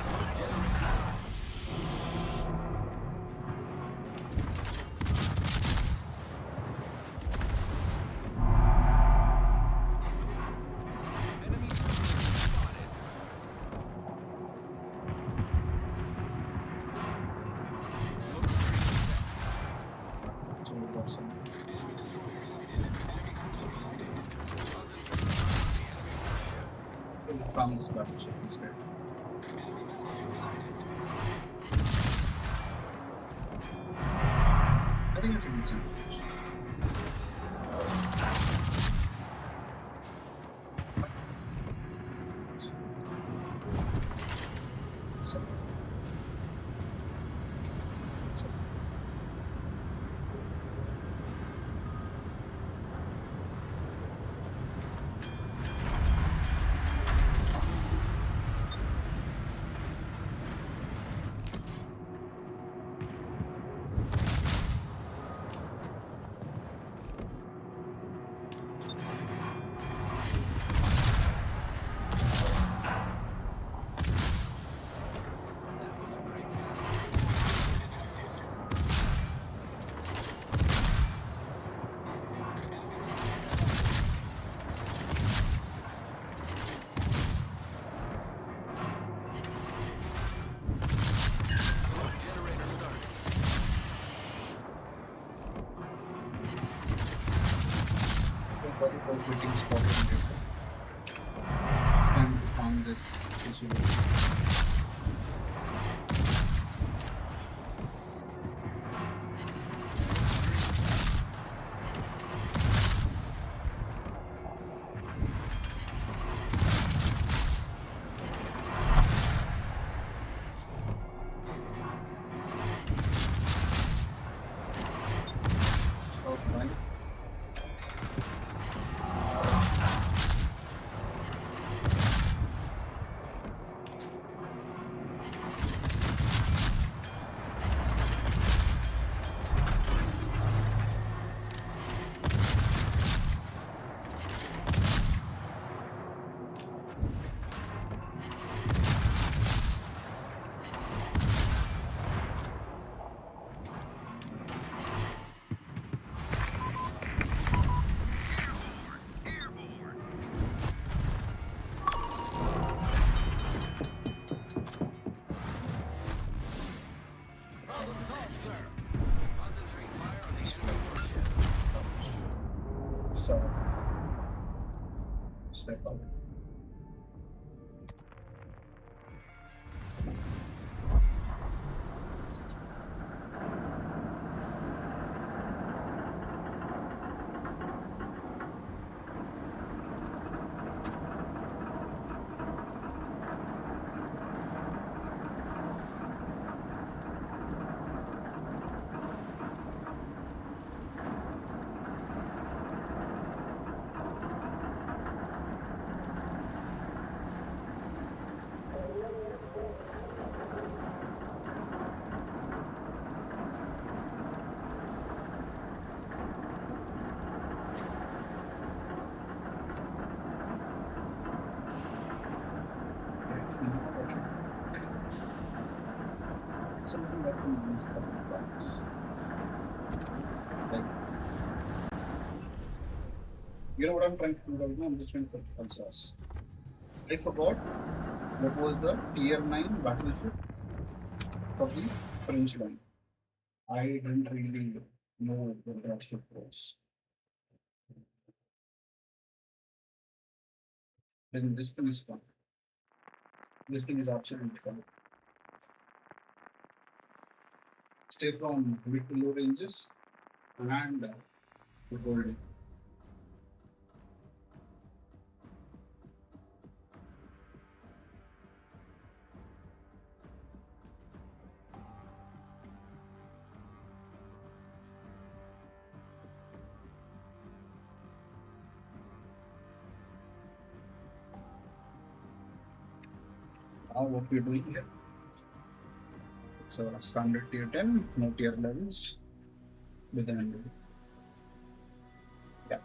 smoke generator. Enemy submarine spotted. Smoke screen set. So we got some. Concentrate fire on the enemy warship. We found this battleship instead. I think it's a decent approach. So, so, That was a great battle. Smoke generator started. nobody quitting spotted. It's time to found this issue. Outline. Problem solved, sir. Concentrate fire on the enemy warship. So, step out. something that can use public parks. Like, you know what I'm trying to do right now? I'm just trying to put sauce. I forgot what was the tier 9 battleship of the French line. I didn't really know what that ship was. Then this thing is fun. This thing is absolutely fun. Stay from mid to low ranges and to hold it. Now what we're doing here, it's a standard tier 10, no tier levels with an end. Yeah.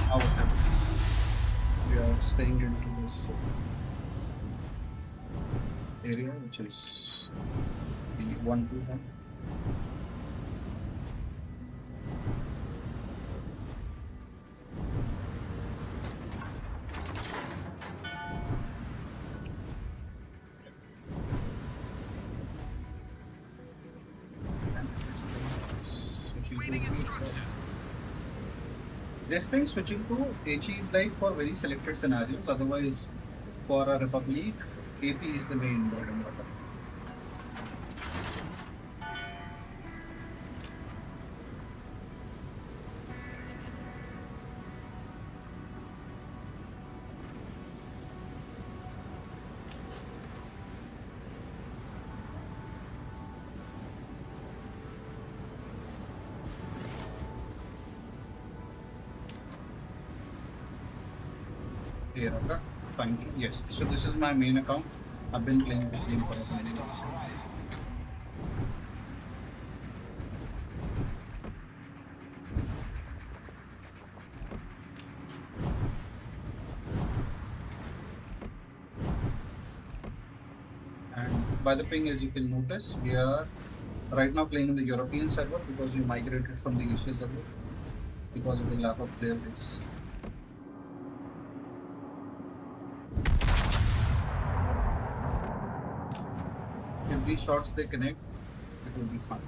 Now what happened? We are staying into this area, which is the 121. And this thing switching to this thing switching to HE is like for very selected scenarios. Otherwise, for a Republic, AP is the main bread and butter. Here, okay. Thank you. Yes. So this is my main account. I've been playing this game for a while. And by the ping, as you can notice, we are right now playing in the European server because we migrated from the Asia server because of the lack of player base. If these shots they connect, it will be fun.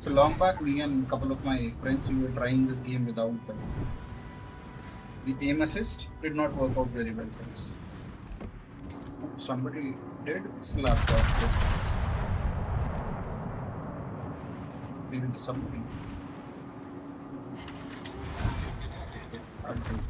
So long back, me and a couple of my friends, we were trying this game without the aim assist. Did not work out very well for us. Somebody did slap that. Maybe the somebody. I'll take that.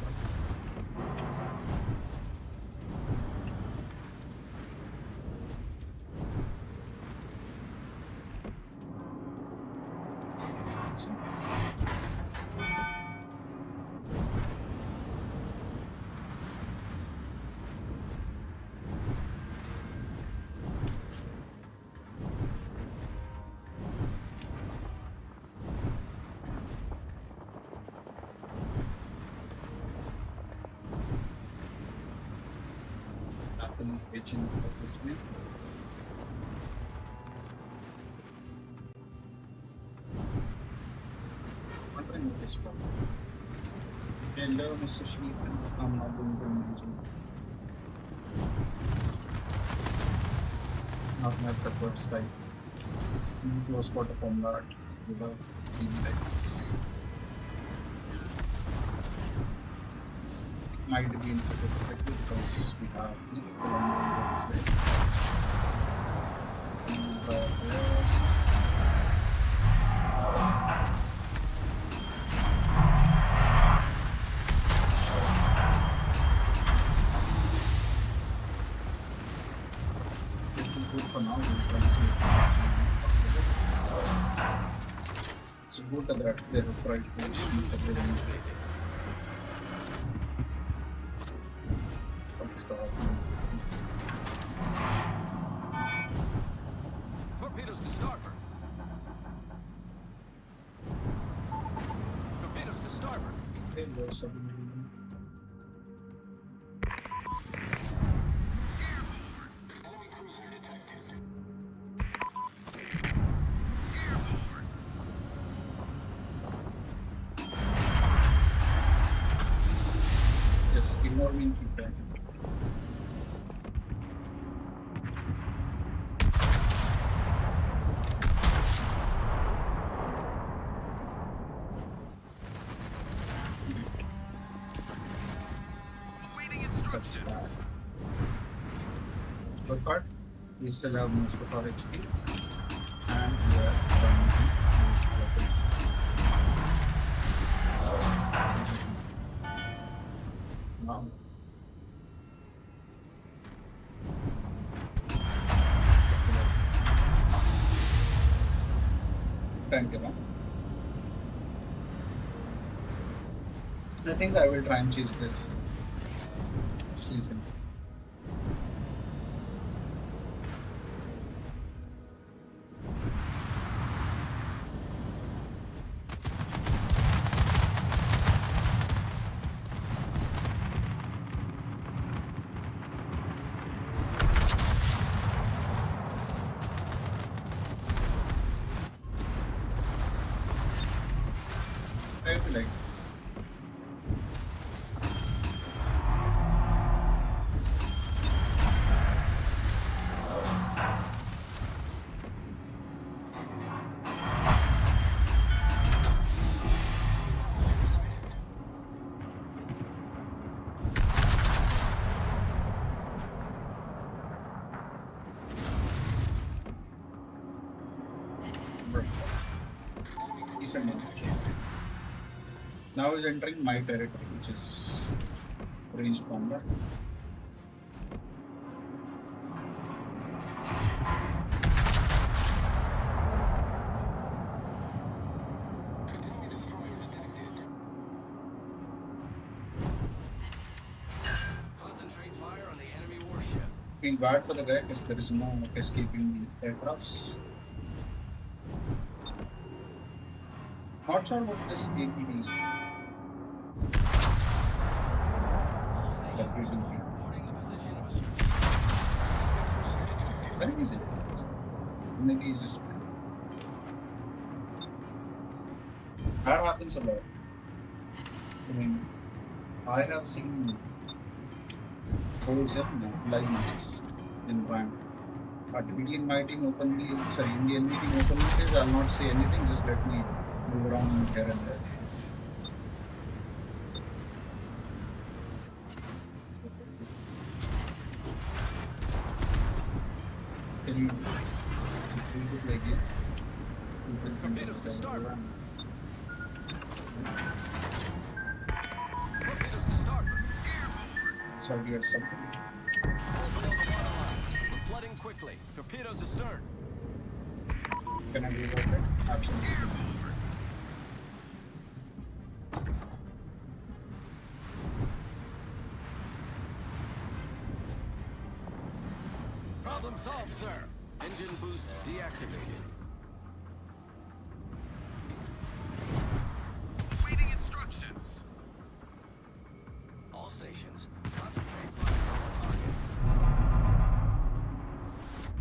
Apple etching of this way. What I noticed about hello, Mr. Sharif, I'm not going to manage you. Not my preferred style. Close quarter combat without being like this. It might be interpreted because we have the Colombian guns, right? And Look at that. They have tried to Engine sneak boost up the range. activated. What is the happening? Torpedoes to starboard. Torpedoes to starboard. Okay, we are submarine. Enemy cruiser detected. Yes, ignore me and keep that. Awaiting That's instructions. bad. Good part. We still have most of our HP. And we are trying to use weapons. Now. Thank you, man. I think I will try and chase this. Sleeping. I feel like decent damage. Now is entering my territory, which is ranged combat. Enemy destroyer detected. Concentrate fire on the enemy warship. Feel bad for the guy because there is no escaping the aircrafts. Not sure what this APD is. All stations Operating field. reporting the position of a strategic. Cruiser detected. Where is it? Maybe it's just. That happens a lot. I mean, I have seen holes in live matches in Rand. But Indian my team openly, sorry, Indian team openly says I'll not say anything, just let me move around here and there. Can you play game? Torpedoes to starboard. Torpedoes to starboard. Saudi or something. Hold below the waterline. We're flooding quickly. Torpedoes astern. Can I do that? Absolutely. Problem solved, sir. Engine boost deactivated. Awaiting instructions. All stations, concentrate fire on the target.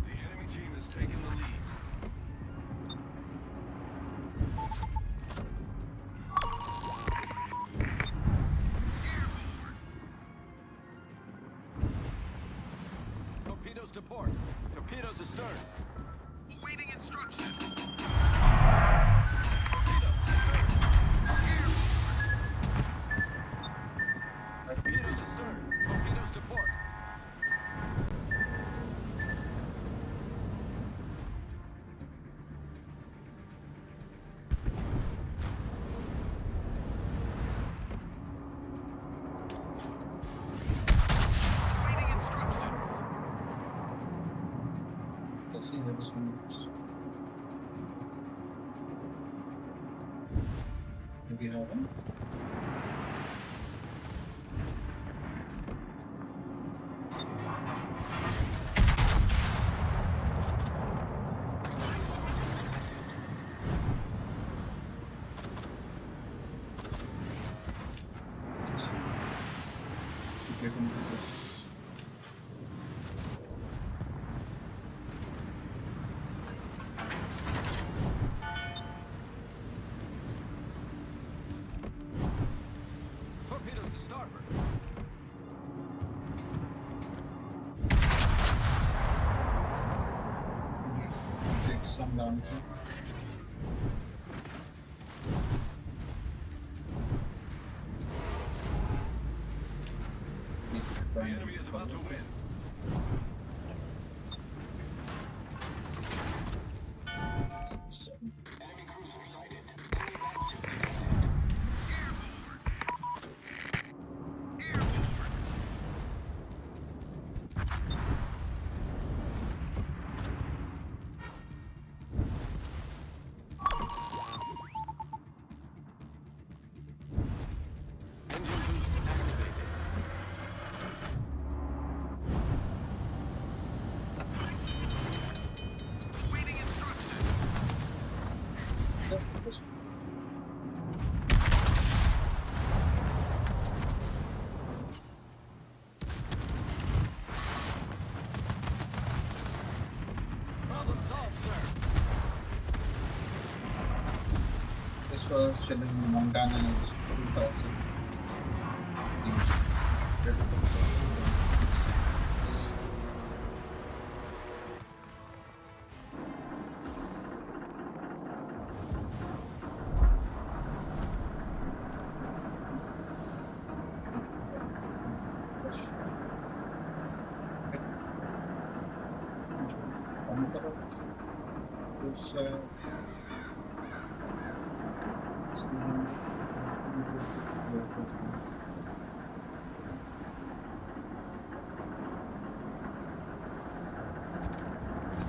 The enemy team has taken the lead. Torpedoes to port. Torpedoes astern. Awaiting instructions. Torpedoes astern. Torpedoes astern. Torpedoes to port. Awaiting instructions. Let's see where this one goes. we have a let's get into this. Torpedoes to starboard. Take some damage. The enemy is about to win. So, Engine boost activated. yeah, this- Problem solved, sir. this was chilling in Montana is pretty passive.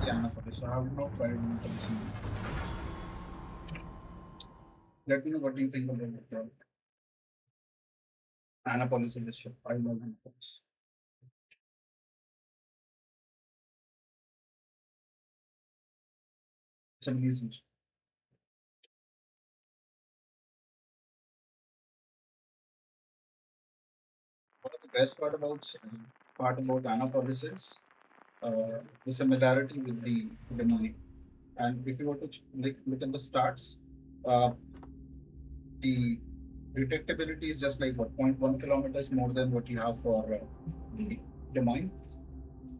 Yeah, no, okay, so I have not tried intelligence. Let me know what you think about it. Annapolis is a ship. I love Annapolis. It's amazing. One of the best part about Annapolis is the similarity with the Benoni. And if you were to look at the stats, uh, the detectability is just like what 0.1 kilometers more than what you have for the Des Moines.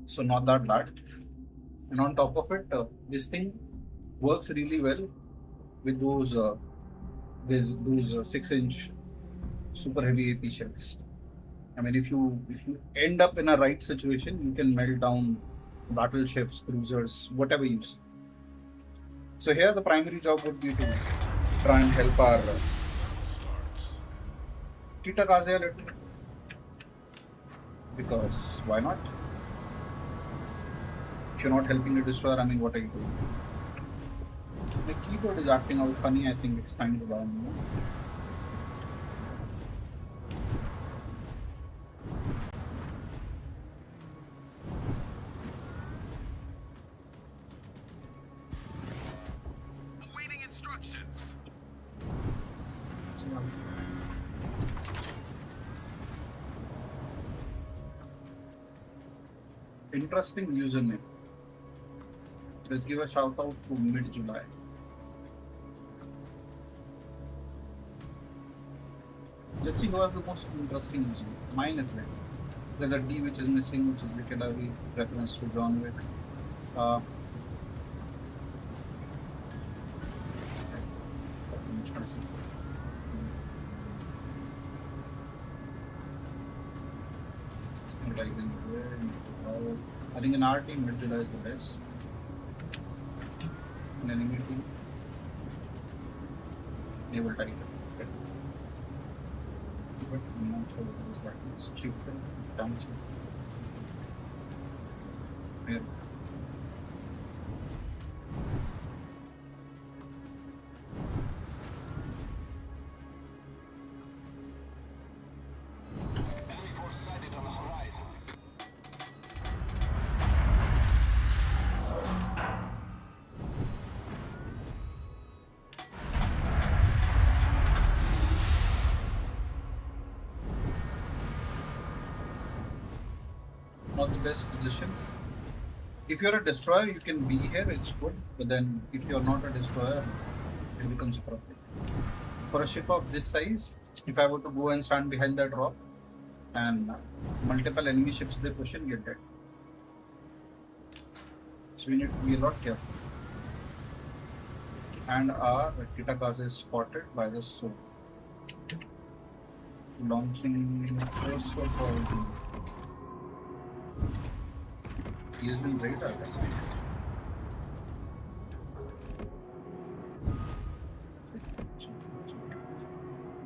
So not that bad. And on top of it, this thing works really well with those 6-inch super heavy AP shells. I mean, if you end up in a right situation, you can melt down battleships, cruisers, whatever you see. So here, the primary job would be to try and help our Starts. Titakaze a little, because why not? If you're not helping the destroyer, I mean, what are you doing? The keyboard is acting out funny. I think it's time to learn more. Awaiting instructions. So, interesting username. Let's give a shout out to Mid July. Let's see who has the most interesting username. Mine is red. There's a D which is missing, which is literally reference to John Wick. Uh, I think in our team, Mid July is the best. In enemy team, Naval Tiger. But I'm not sure what it is, but it's Chieftain, Damn Chief. Yeah. not the best position. If you're a destroyer, you can be here, it's good. But then if you're not a destroyer, it becomes a problem. For a ship of this size, if I were to go and stand behind that rock and multiple enemy ships they push in, get dead. So we need to be a lot careful. And our Kitakaze is spotted by the sword. Launching first of all, he has been great at it.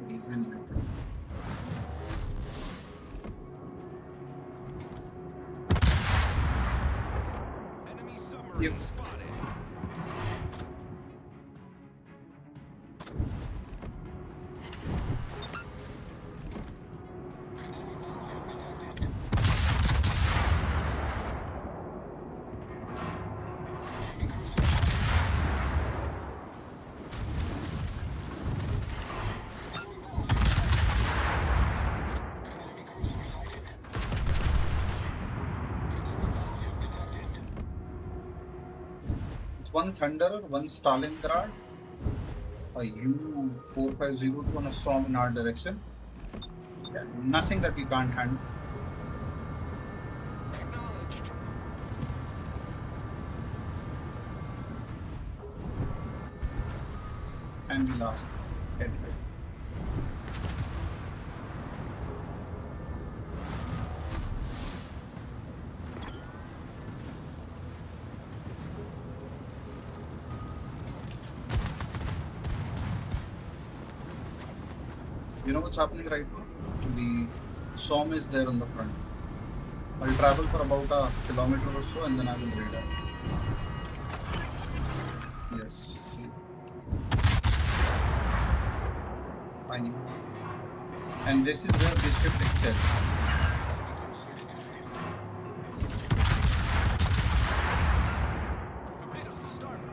He's been great. Enemy submarine Yep. spotted. It's one Thunderer, one Stalingrad, a U-450 on a storm in our direction. Yeah, nothing that we can't handle. Acknowledged. And we lost head. You know what's happening right now? The SOM is there on the front. I'll travel for about a kilometer or so and then I will raid out. Yes, see. Fine. And this is where this ship excels. Torpedoes to starboard.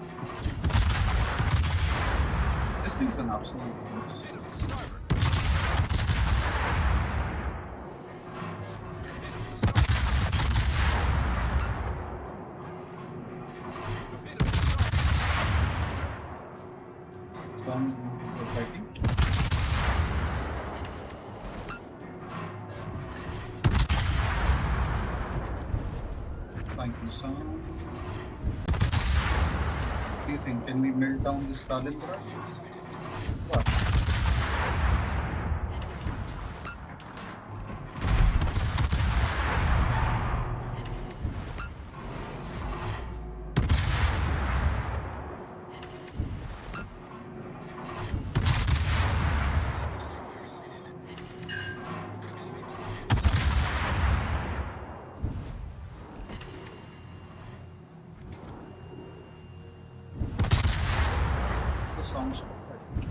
This thing is an absolute bonus. Torpedoes to starboard. Torpedoes to starboard. Torpedoes to starboard. SOM is fighting. Thank you, SOM. What do you think? Can we melt down this Stalingrad? What? The SOM's fighting.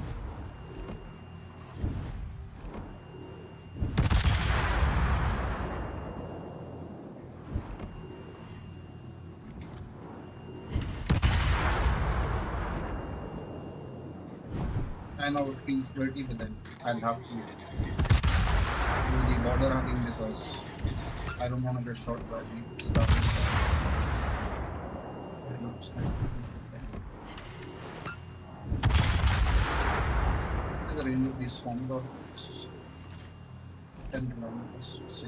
I know it feels dirty, but then I'll have to do the border hunting because I don't want to get shot by the stuff. What is the range of these swamp dogs? 10 kilometers. So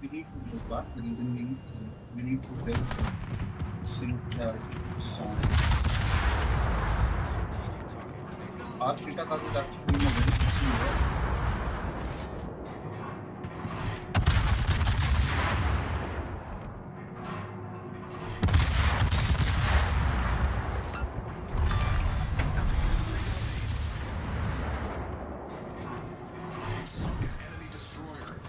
we need to go back. The reason being is we need to build sync that song. strategic target. Our Kitakaze is actually doing a very decent work. Sunk an enemy destroyer.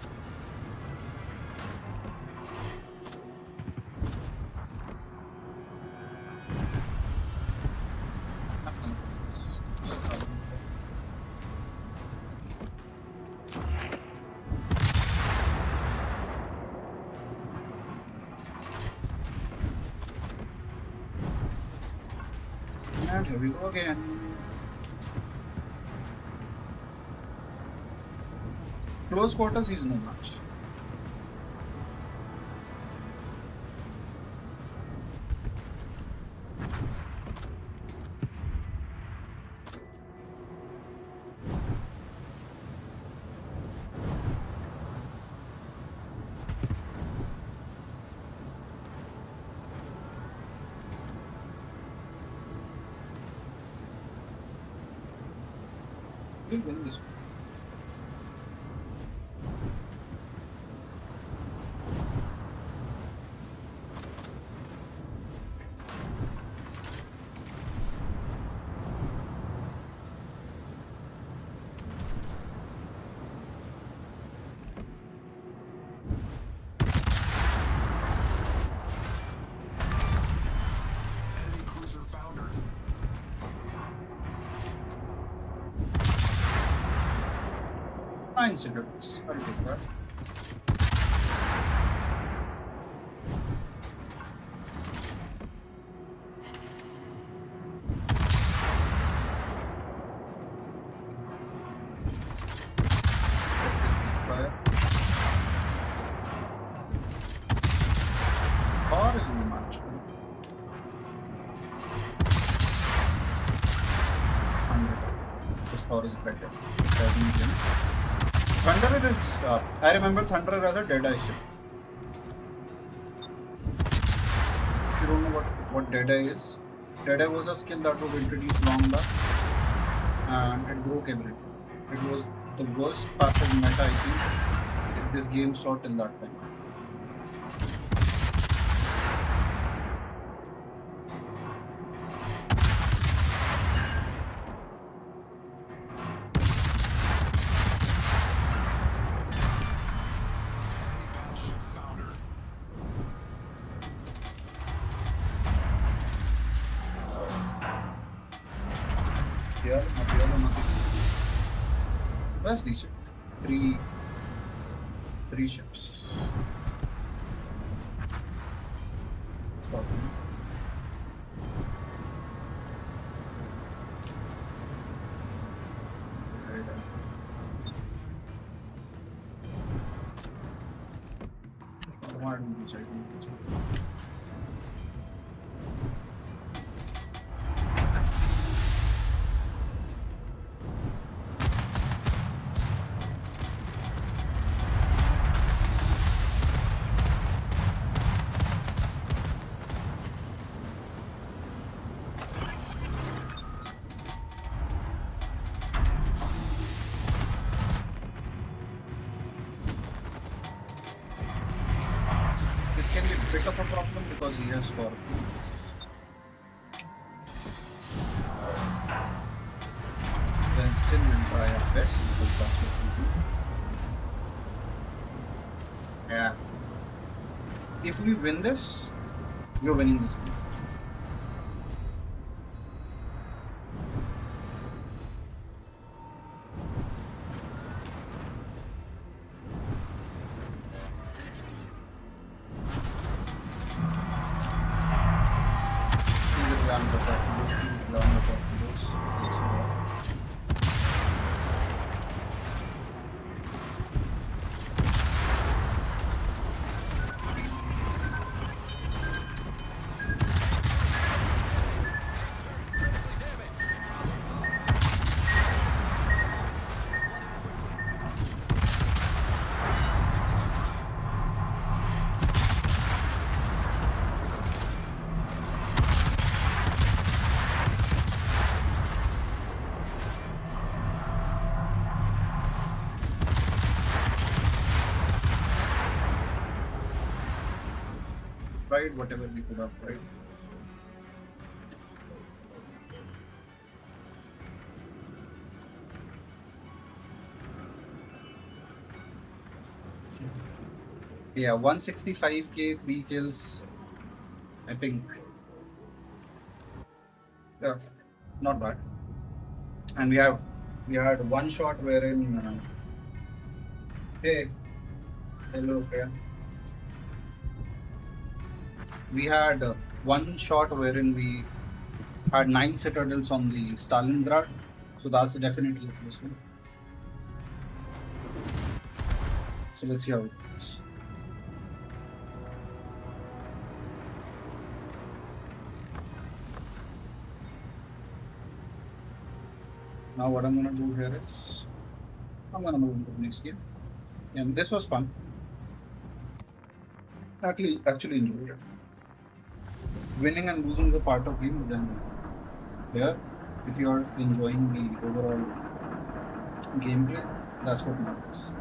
Here we go again. Close quarters is no match. We'll win this one. Enemy cruiser foundered. Nine citadels. I'll take that. Check this thing, fire. Or is no match. 100. This Thor is better. 7 gems. Thunderer is. I remember Thunderer as a Deadeye ship. If you don't know what Deadeye is, Deadeye was a skill that was introduced long back and it broke everything. It was the worst passive meta I think this game saw till that time. Enemy battleship foundered. Here, nothing. That's decent. Three ships. Short. One inside. This can be a bit of a problem because he has scorpions. Then still we'll try our best because that's what we do. Yeah. If we win this, we're winning this game. Please rely on the torpedoes, please rely on the torpedoes. Let's see what- Critically damaged. Problem solved. Tried whatever we could have tried. Yeah, 165k, 3 kills. I think. Yeah, not bad. And we had one shot wherein hey, hello Freya. We had one shot wherein we Had 9 citadels on the Stalingrad, so that's definitely this one. So let's see how it goes. Now what I'm gonna do here is I'm gonna move into the next game. And this was fun. Actually enjoyed it. Winning and losing is a part of game, but then here, if you are enjoying the overall gameplay, that's what matters.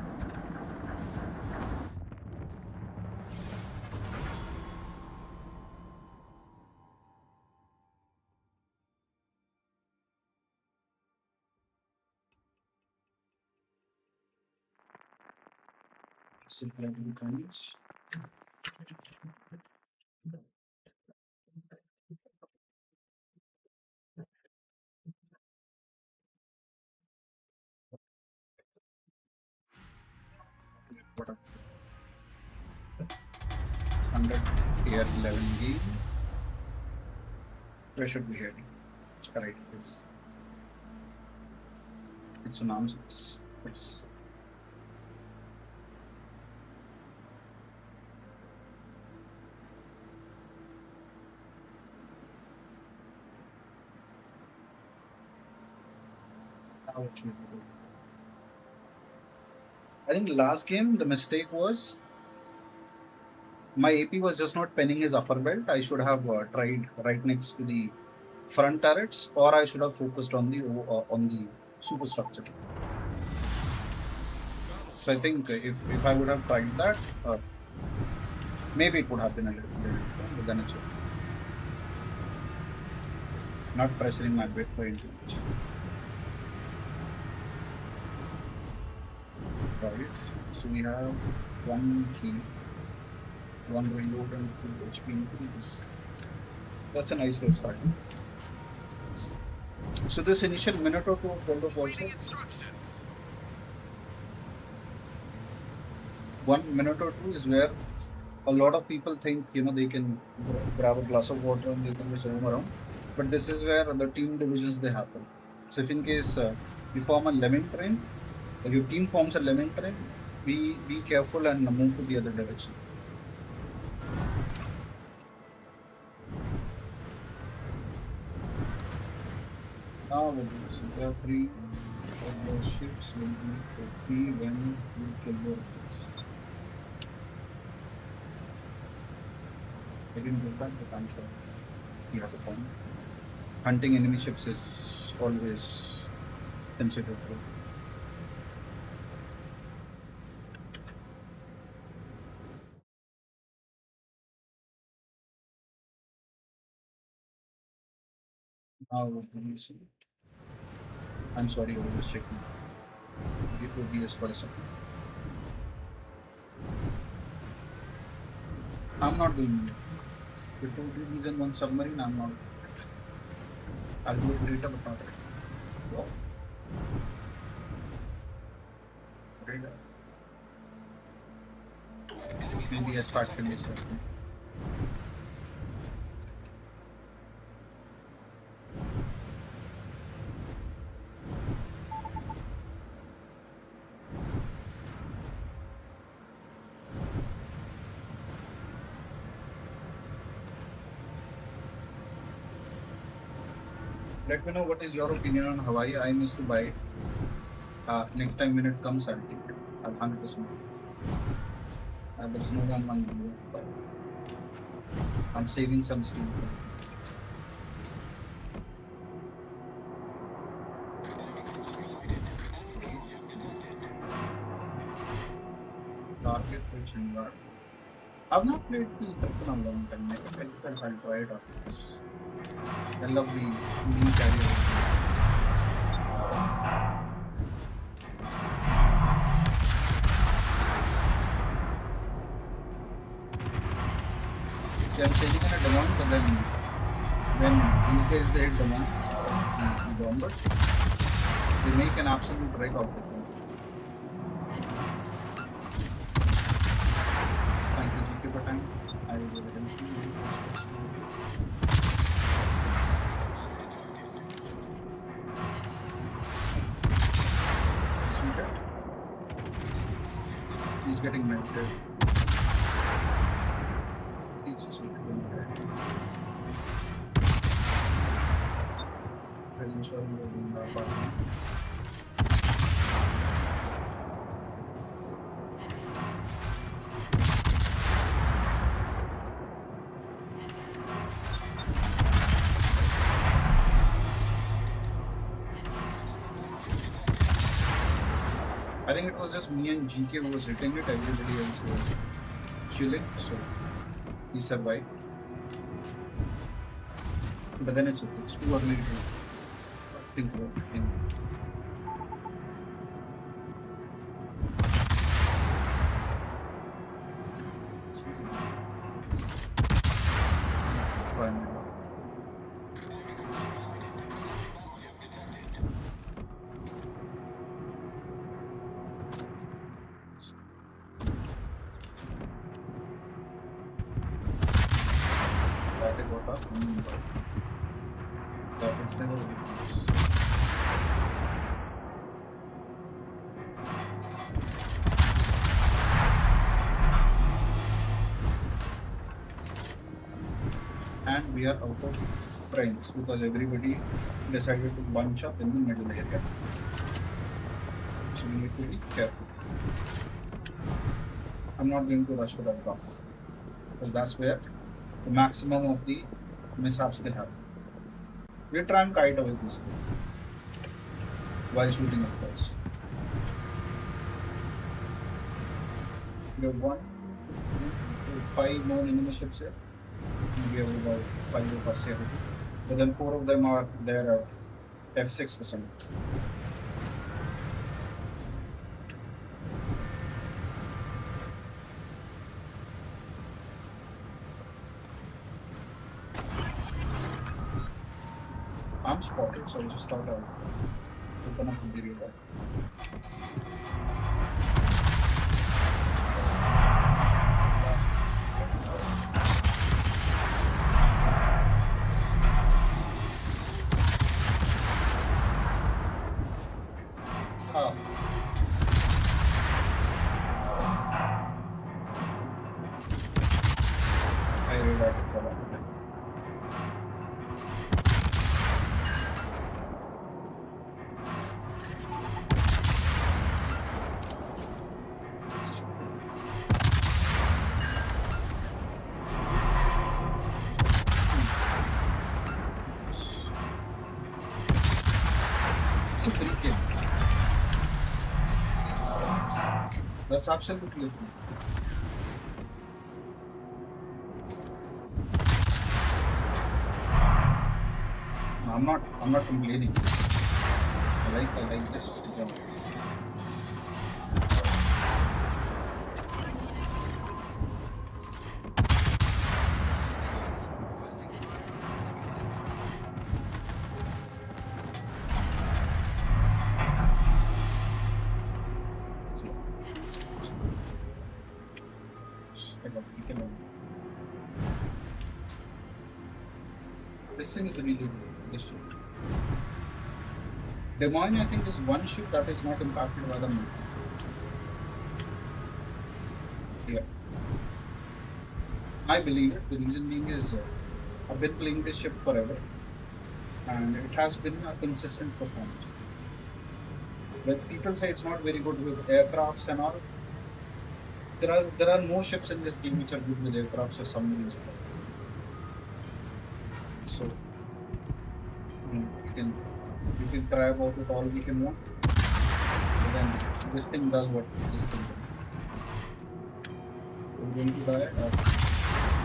Simple kinds. What a 100 tier 11 game. Where should we heading? Right, it's an arms race. It's how it should be. I think last game the mistake was my AP was just not penning his upper belt. I should have tried right next to the front turrets, or I should have focused on the superstructure. So I think if I would have tried that, maybe it would have been a little different, but then it's okay. Not pressuring my bit way too much. Right. So we have one key, one reload, and 2 HP increase. That's a nice way of starting. So this initial minute or two of World of Warship, 1 minute or two is where a lot of people think they can grab a glass of water and they can just roam around. But this is where the team divisions they happen. So if in case you form a lemming train, if your team forms a lemming train, be careful and move to the other direction. Now so there are 3 of those ships will be free when you kill your enemies. I didn't get that, but I'm sure he has a point. Hunting enemy ships is always considered good. Now what do you see? I'm sorry, I was just checking the OBS for a second. I'm not doing it. The 2 DBs and 1 submarine, I'm not. I'll do it later, but not right. Wow. Radar. Maybe I start from this right now. Let me know what is your opinion on Hawaii. I used to buy it. Next time when it comes, I'll take it. I'll 100%. There's no one but I'm saving some steam for it. Target rich environment. I've not played the effect in a long time. I think I'll try it after this. I love the mini carrier. See, I'm sailing in a demand, but then when these guys they hit demand, bombers, they make an absolute wreck of it. Thank you, GK, for time. I will give it in. He's getting melted. He's just going there. I'm ensuring we're doing our part. I think it was just me and GK who was hitting it, everybody else was chilling, so he survived. But then it's okay, it's too early to think about it. That is never weakness. And we are out of friends because everybody decided to bunch up in the middle area. So we need to be careful. I'm not going to rush for that buff because that's where the maximum of the mishaps can happen. We try and kite away this while shooting, of course. We have 1, 2, 3, 4, 5 more enemy ships here. We have about 5 of us here. But then 4 of them are there at F6%. I'm spotted, so I just thought I'd open up the radar. Ah. I radar to cover. It's a free kill. That's absolutely free. No, I'm not complaining. I like this. Yeah. See. I got we can This thing is really good. This ship. Des Moines, I think, is one ship that is not impacted by the moon. Yeah. I believe it. The reason being is I've been playing this ship forever and it has been a consistent performance. But people say it's not very good with aircrafts and all. There are no ships in this game which are good with aircrafts or submarines. So you can cry about it all we can want. But then this thing does what this thing does. We're going to die or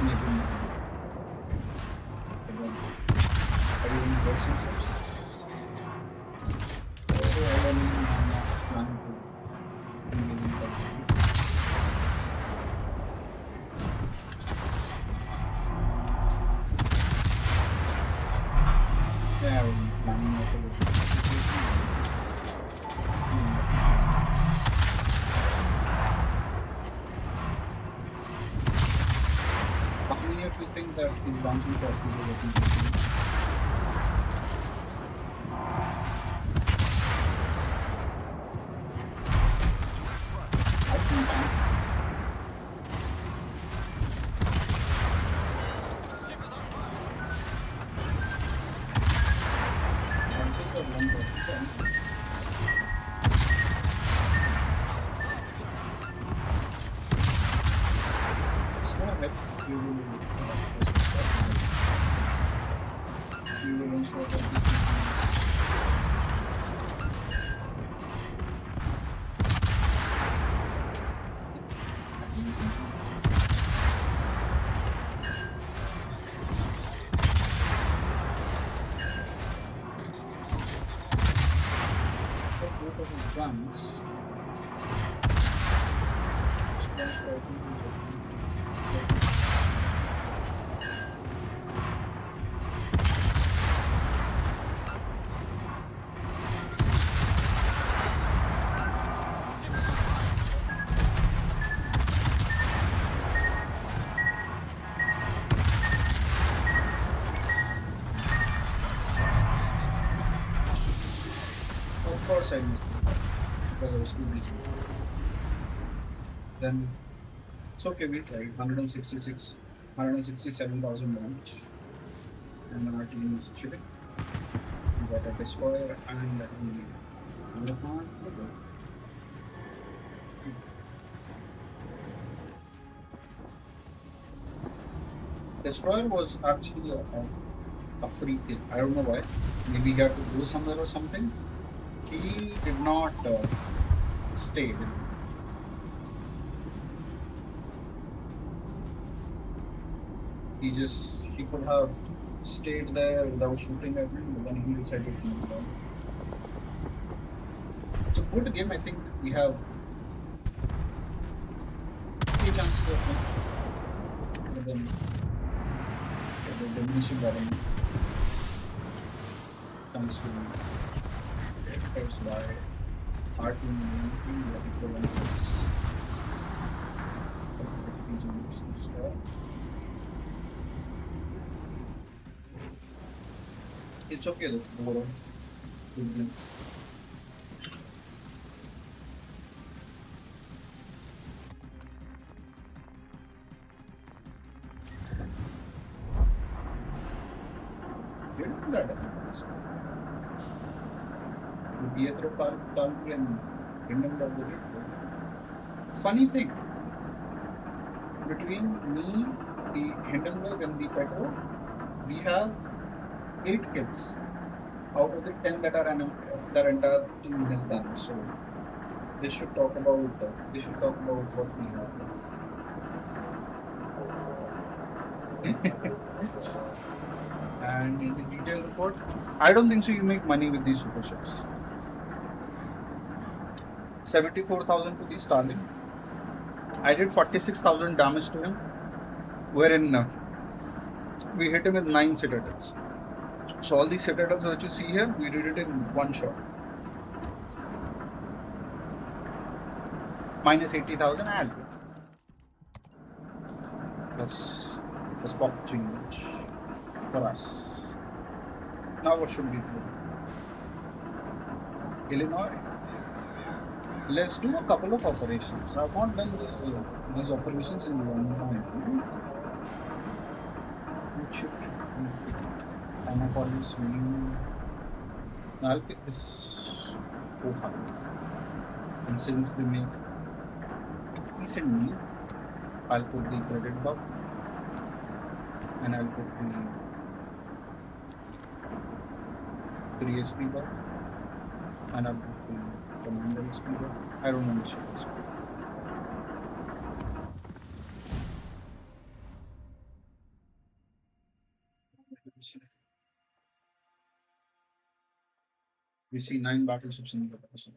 maybe not. But then are you going to get some ships? So I am not planning to engage in fighting. Yeah, I was planning not to look at how many of you think that he's launching torpedoes at me? I think So what this thing is, both of his guns. This one's striking, he's opening. Of course I missed this because I was too busy. Then it's okay, we tried 166, 167,000 damage. And our team is chilling. We got a destroyer and a destroyer was actually a free kill. I don't know why. Maybe he had to go somewhere or something. He did not stay with me. He could have stayed there without shooting at me, but then he decided to move on. It's a good game. I think we have few chances of winning. But then the diminishing value comes to efforts by our team and what equivalent is regions to score. It's okay though, overall. Good game. We didn't do that. The Pietro Calvi and Hindenburg did it. Funny thing, between me, the Hindenburg, and the Petro, we have 8 kills out of the 10 that their entire team has done. So they should talk about what we have done. And in the detailed report, I don't think so. You make money with these super ships. 74,000 to the Starling. I did 46,000 damage to him, wherein we hit him with 9 citadels. So all these citadels that you see here, we did it in one shot. Minus 80,000 add. That's pop change for us. Now what should we do? Illinois. Let's do a couple of operations. I've not done these operations in a long time. Which ship should we pick? Annapolis, Wing. I'll pick this 400. And since they make decent meal, I'll put the credit buff and I'll put the 3 HP buff and I'll put the commander HP buff. I don't know which it is. We see 9 battleships in the operation.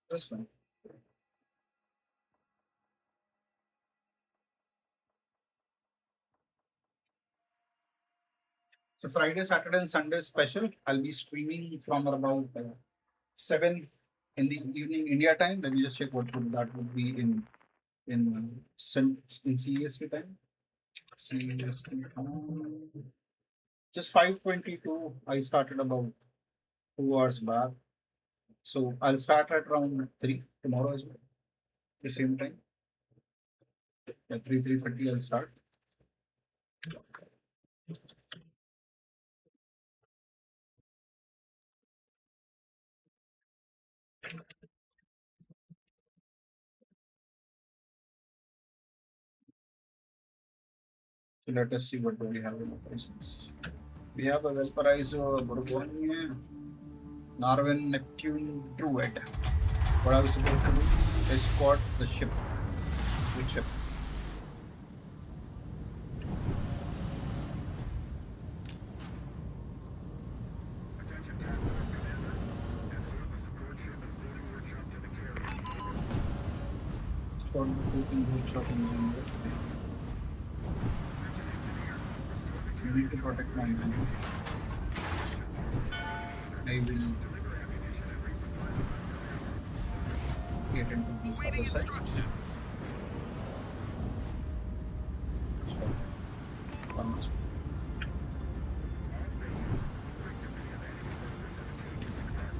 That's fine. So Friday, Saturday, and Sunday special. I'll be streaming from about 7 in the evening India time. Let me just check what that would be in CEST time. CEST time. Just 5:22. I started about 2 hours back. So I'll start at around 3 tomorrow as well. The same time. At 3:30 I'll start. So let us see what do we have in operations. We have a Valparaiso, Borgogne, Narvin, Neptune, Druid. What are we supposed to do? Escort the ship. Which ship? Attention task force commander. Escort the support ship and floating workshop to the carrier. Escort the floating workshop in general. Attention engineer. Restore the You carrier need to to protect my operation. man. Attention personnel. I will Deliver ammunition and resupply the hunters. get into the other side. So, on this. All stations. Quick defeat of enemy forces is key to success.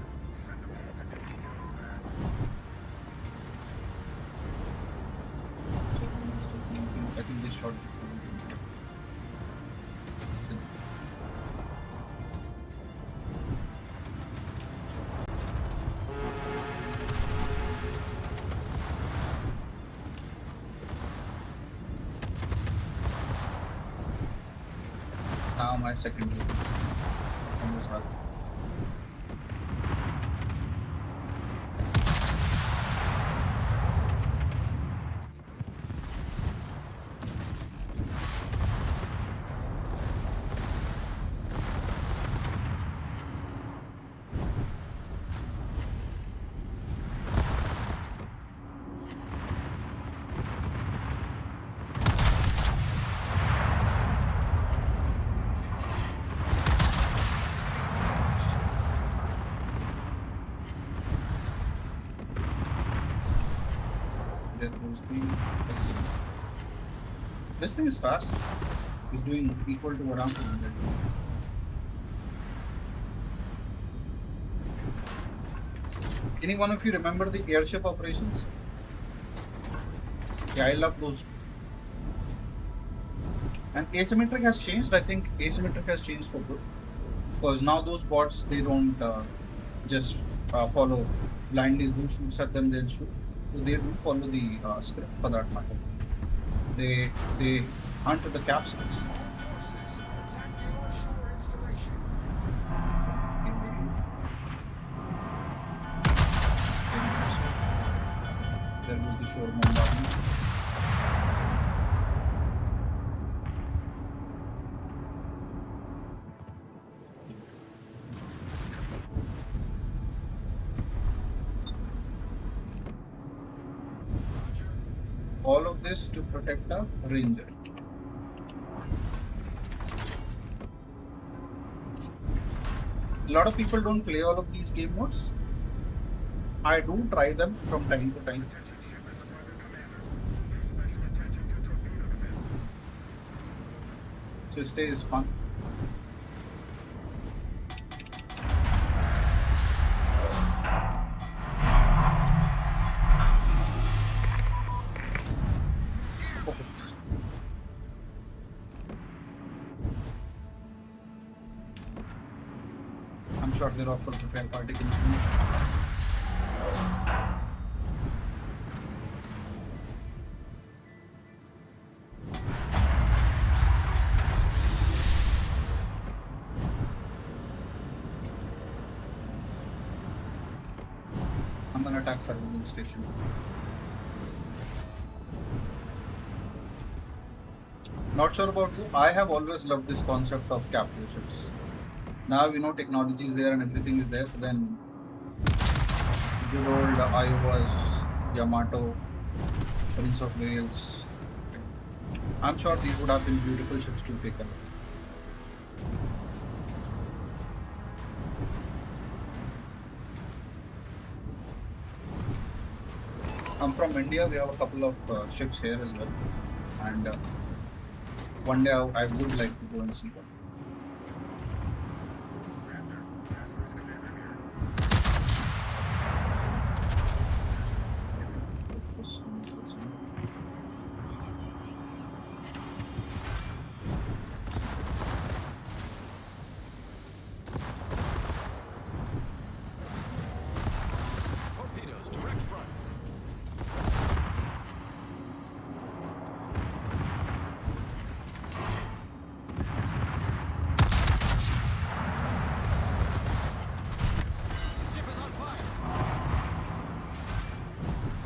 Send them all to Davy Jones fast. I think this shot is now my second game on this one. There goes the exit. This thing is fast. It's doing equal to around 200. Any one of you remember the airship operations? Yeah, I love those. And asymmetric has changed. I think asymmetric has changed for good. Because now those bots, they don't just follow blindly who shoots at them, they'll shoot. So they do follow the script for that matter. They hunt the capsules. Forces, attack the onshore installation. There was the shore bombardment. All of this to protect a ranger. A lot of people don't play all of these game modes. I do try them from time to time. Attention ship and squadron commanders. Pay special attention to torpedo defense. So stay is fun. I'm sure they're off for prepare party. I'm gonna attack surveillance station. Not sure about you. I have always loved this concept of capital ships. Now we know technology is there and everything is there. Then good old Iowa's, Yamato, Prince of Wales. I'm sure these would have been beautiful ships to pick up. I'm from India. We have a couple of ships here as well, and one day I would like to go and see one. Raptor, task force commander here. Focus on this one. Torpedoes, direct front.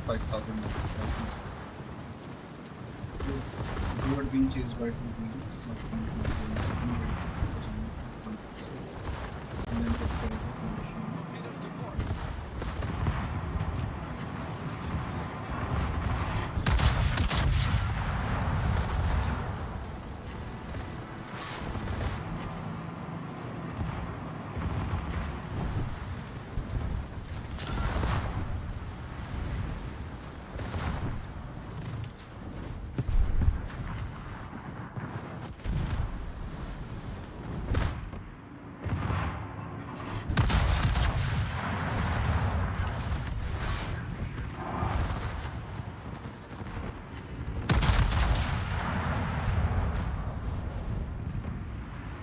5,000 lessons. You were being chased by two wheels, so and then the machine. Enough to mark.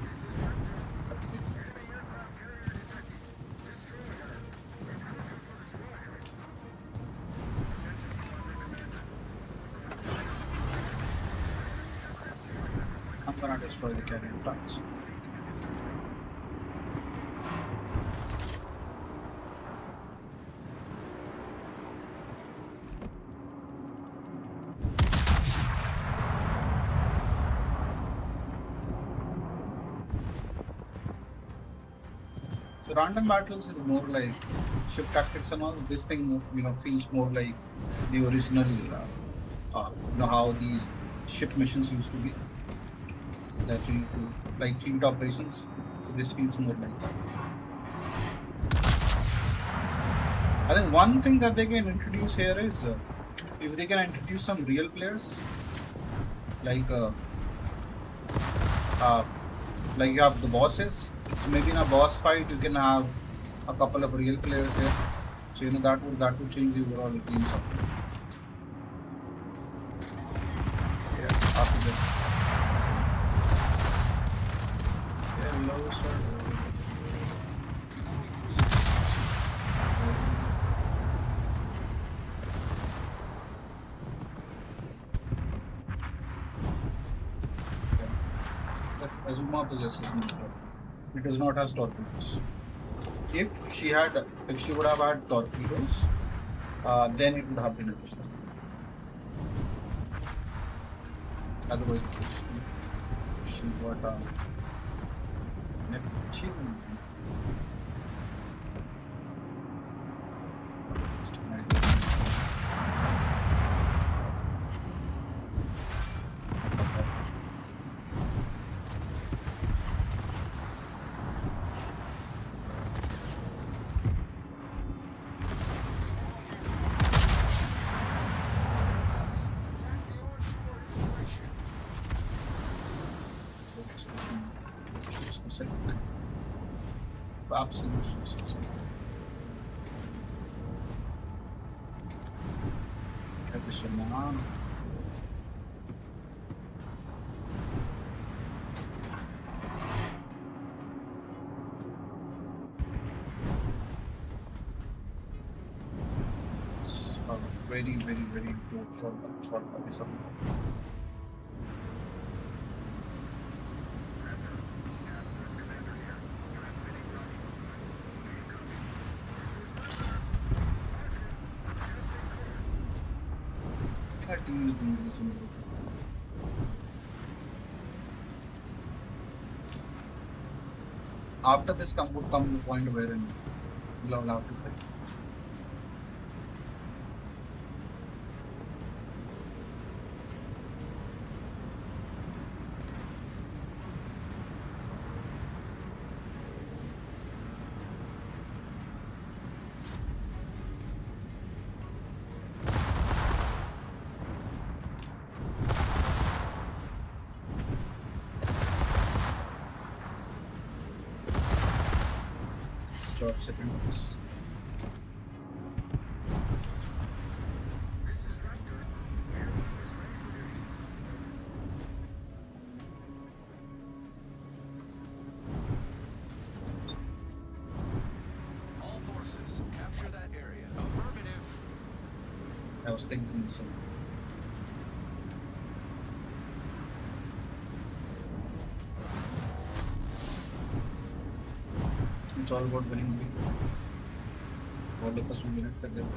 This is Vector. Enemy aircraft carrier detected. Destroyer. It's closer for the squadron. Attention, squadron commander. I'm gonna destroy the carrier flights. Seek and destroy. So random battles is more like ship tactics and all. This thing, feels more like the original, how these ship missions used to be. That you need to, like fleet operations. So this feels more like that. I think one thing that they can introduce here is if they can introduce some real players, like uh, like you have the bosses. So maybe in a boss fight you can have a couple of real players here. So that would change the overall game sort. Yeah, after this. Hello, sir. Yes, Azuma possesses nuclear. It does not have torpedoes. If she would have had torpedoes, then it would have been additional. Otherwise, she got Neptune. Attack the onshore installation. Ships to sink. Perhaps in the ships to sink. Additional. It's a very, very, very good short by some. Raptor. Task Force Commander here. Transmitting rendezvous point. Main copy. This is Vector. Roger. Testing core. I think our team is doing this in the group. After this would come the point wherein we'll have to fight. Stop setting this. This is Raptor. Airline is ready for duty. All forces, capture that area. Affirmative. I was thinking the same. It's all about winning the game. All of us will win it, but then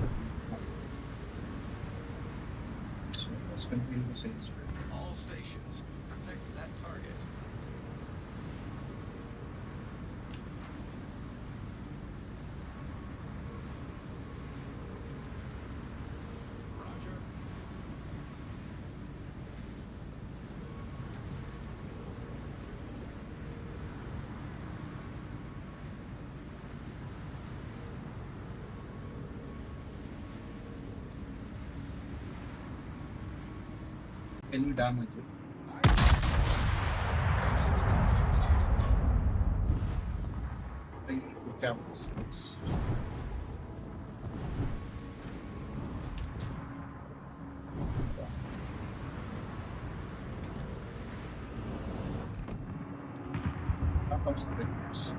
Let's continue the sales trade. All stations, protect that target. Roger. Any damage? I cap this. Now comes the big news.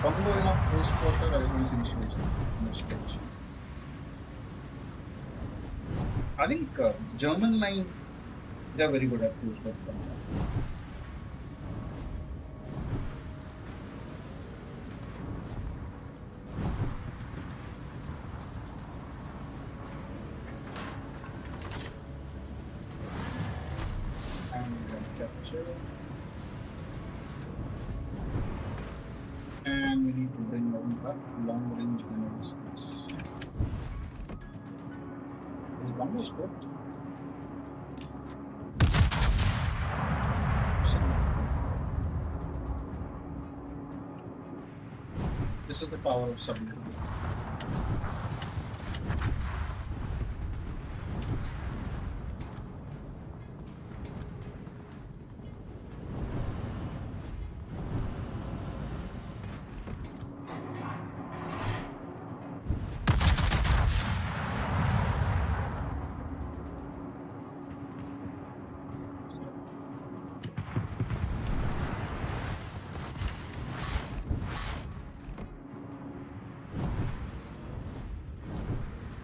Combo in a close quarter, I don't think so. Is much catch. I think German line, they're very good at close quarter combat. And capture. And we need to bring up long range munitions. Is one more scope? This is the power of submarine.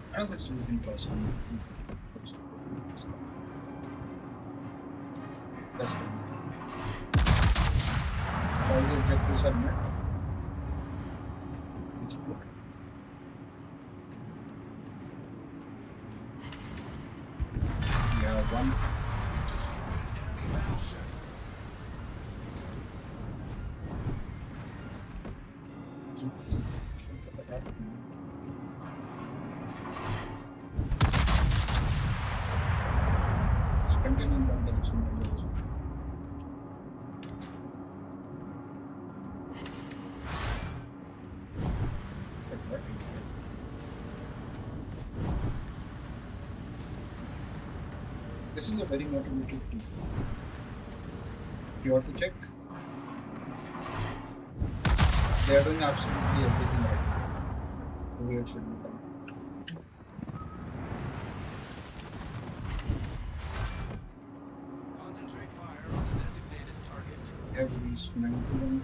I don't think it's anything possible. That's fine. All the objectives are met. It's good. Yeah, one. Enemy battleship. Continuing that direction. This is a very motivated team. If you want to check, they are doing absolutely everything right now. The way it should be done. Concentrate fire on the designated target. Every momentum.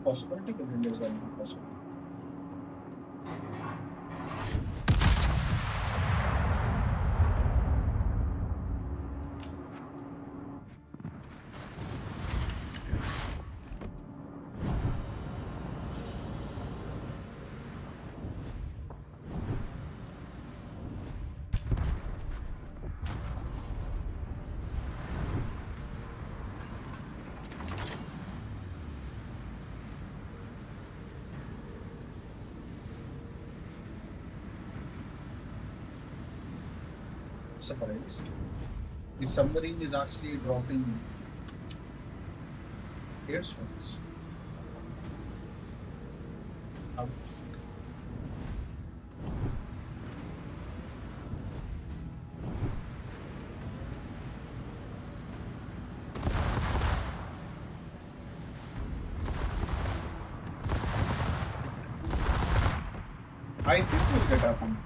Possibility, but then there's only possible. Surprised. The submarine is actually dropping air strikes. Ouch. I think we'll get up on.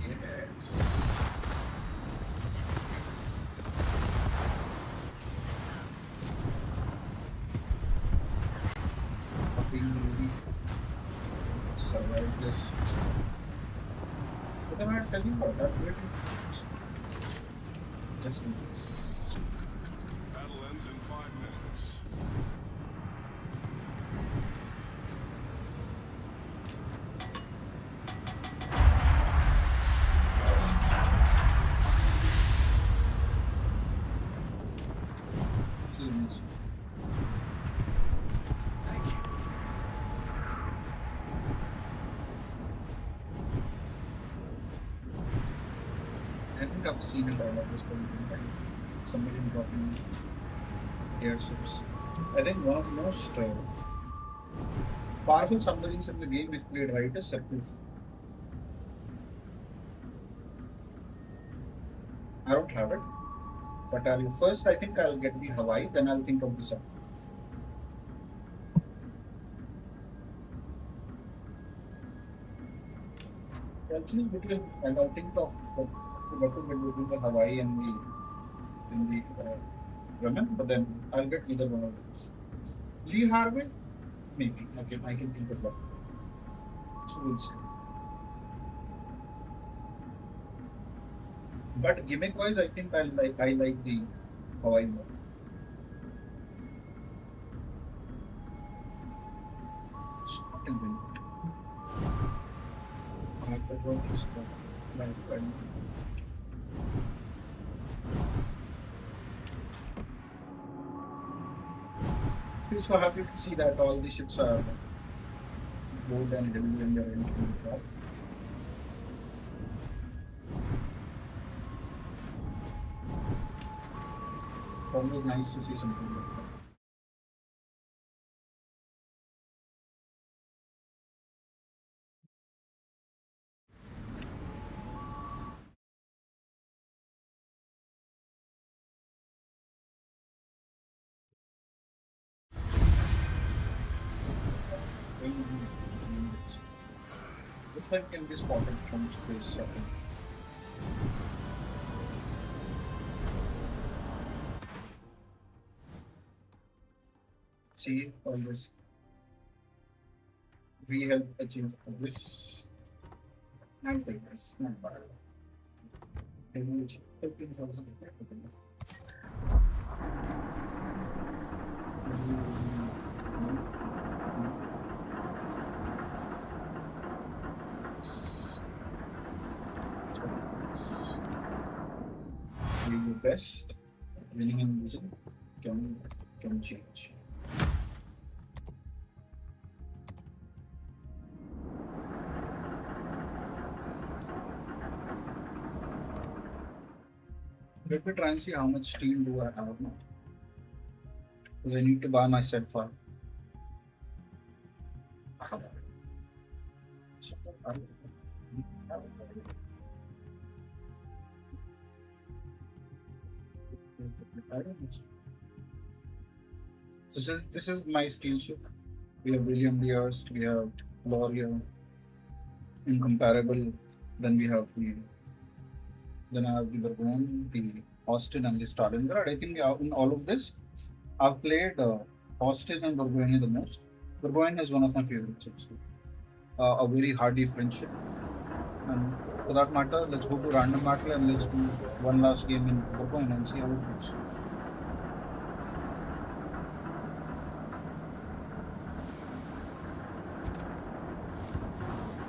Yes. Being really survive this. But then I'll tell you what, that really is just in case. Battle I've seen it all at this point in time. Submarine blocking airships. I think one of the most powerful submarines in the game, if played right, is Sepulf. I don't have it, but I'll first. I think I'll get the Hawaii, then I'll think of the Sepulf. I'll choose between, and I'll think of what to get between the Hawaii and the women, but then I'll get either one of those. Lee Harvey, maybe I can think of that. So we'll see. But gimmick wise, I think I like the Hawaii more. Still win. I have the one is like I'm so happy to see that all the ships are bold and heavy when they're entering the crowd. Always nice to see something like that. Very good. This thing can be spotted from space. See all this. We help achieve this. I think this not bad. Can we achieve 15,000? Doing your best, winning and losing can change. Let me try and see how much steel do I have now. Because I need to buy my set file. This is my steel ship. We have William the Hearst, we have Laurier, incomparable. Then we have then I have the Burgoyne, the Austin, and the Stalingrad. I think in all of this, I've played Austin and Burgoyne the most. Burgoyne is one of my favorite ships. A very hardy friendship. And for that matter, let's go to random battle and let's do one last game in Burgoyne and see how it goes.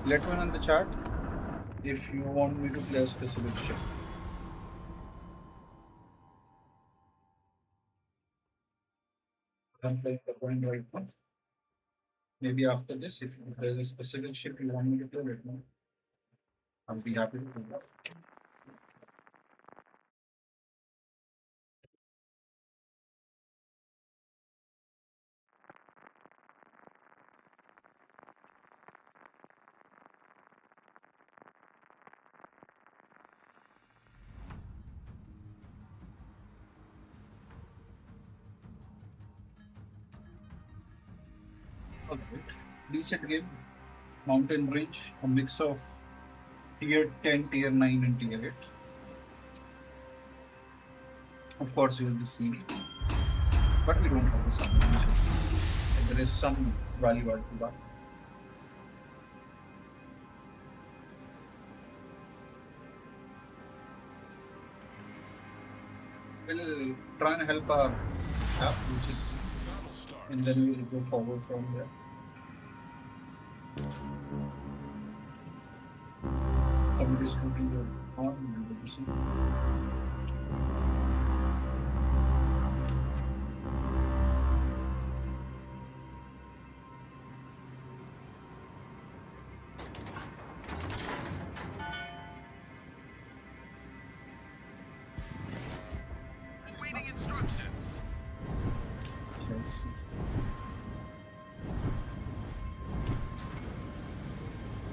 Let me know in the chat if you want me to play a specific ship. I'm playing Burgoyne right now. Maybe after this, if there's a specific ship you want me to play, let me know. I'll be happy to do that. Alright. Decent game. Mountain Range, a mix of tier 10, tier 9, and tier 8. Of course, you have the sea, but we don't have the submarine. So there is some value add to that. We'll try and help our app, which is, Battle starts. and then we'll go forward from there. Somebody is shooting your horn, and we'll see.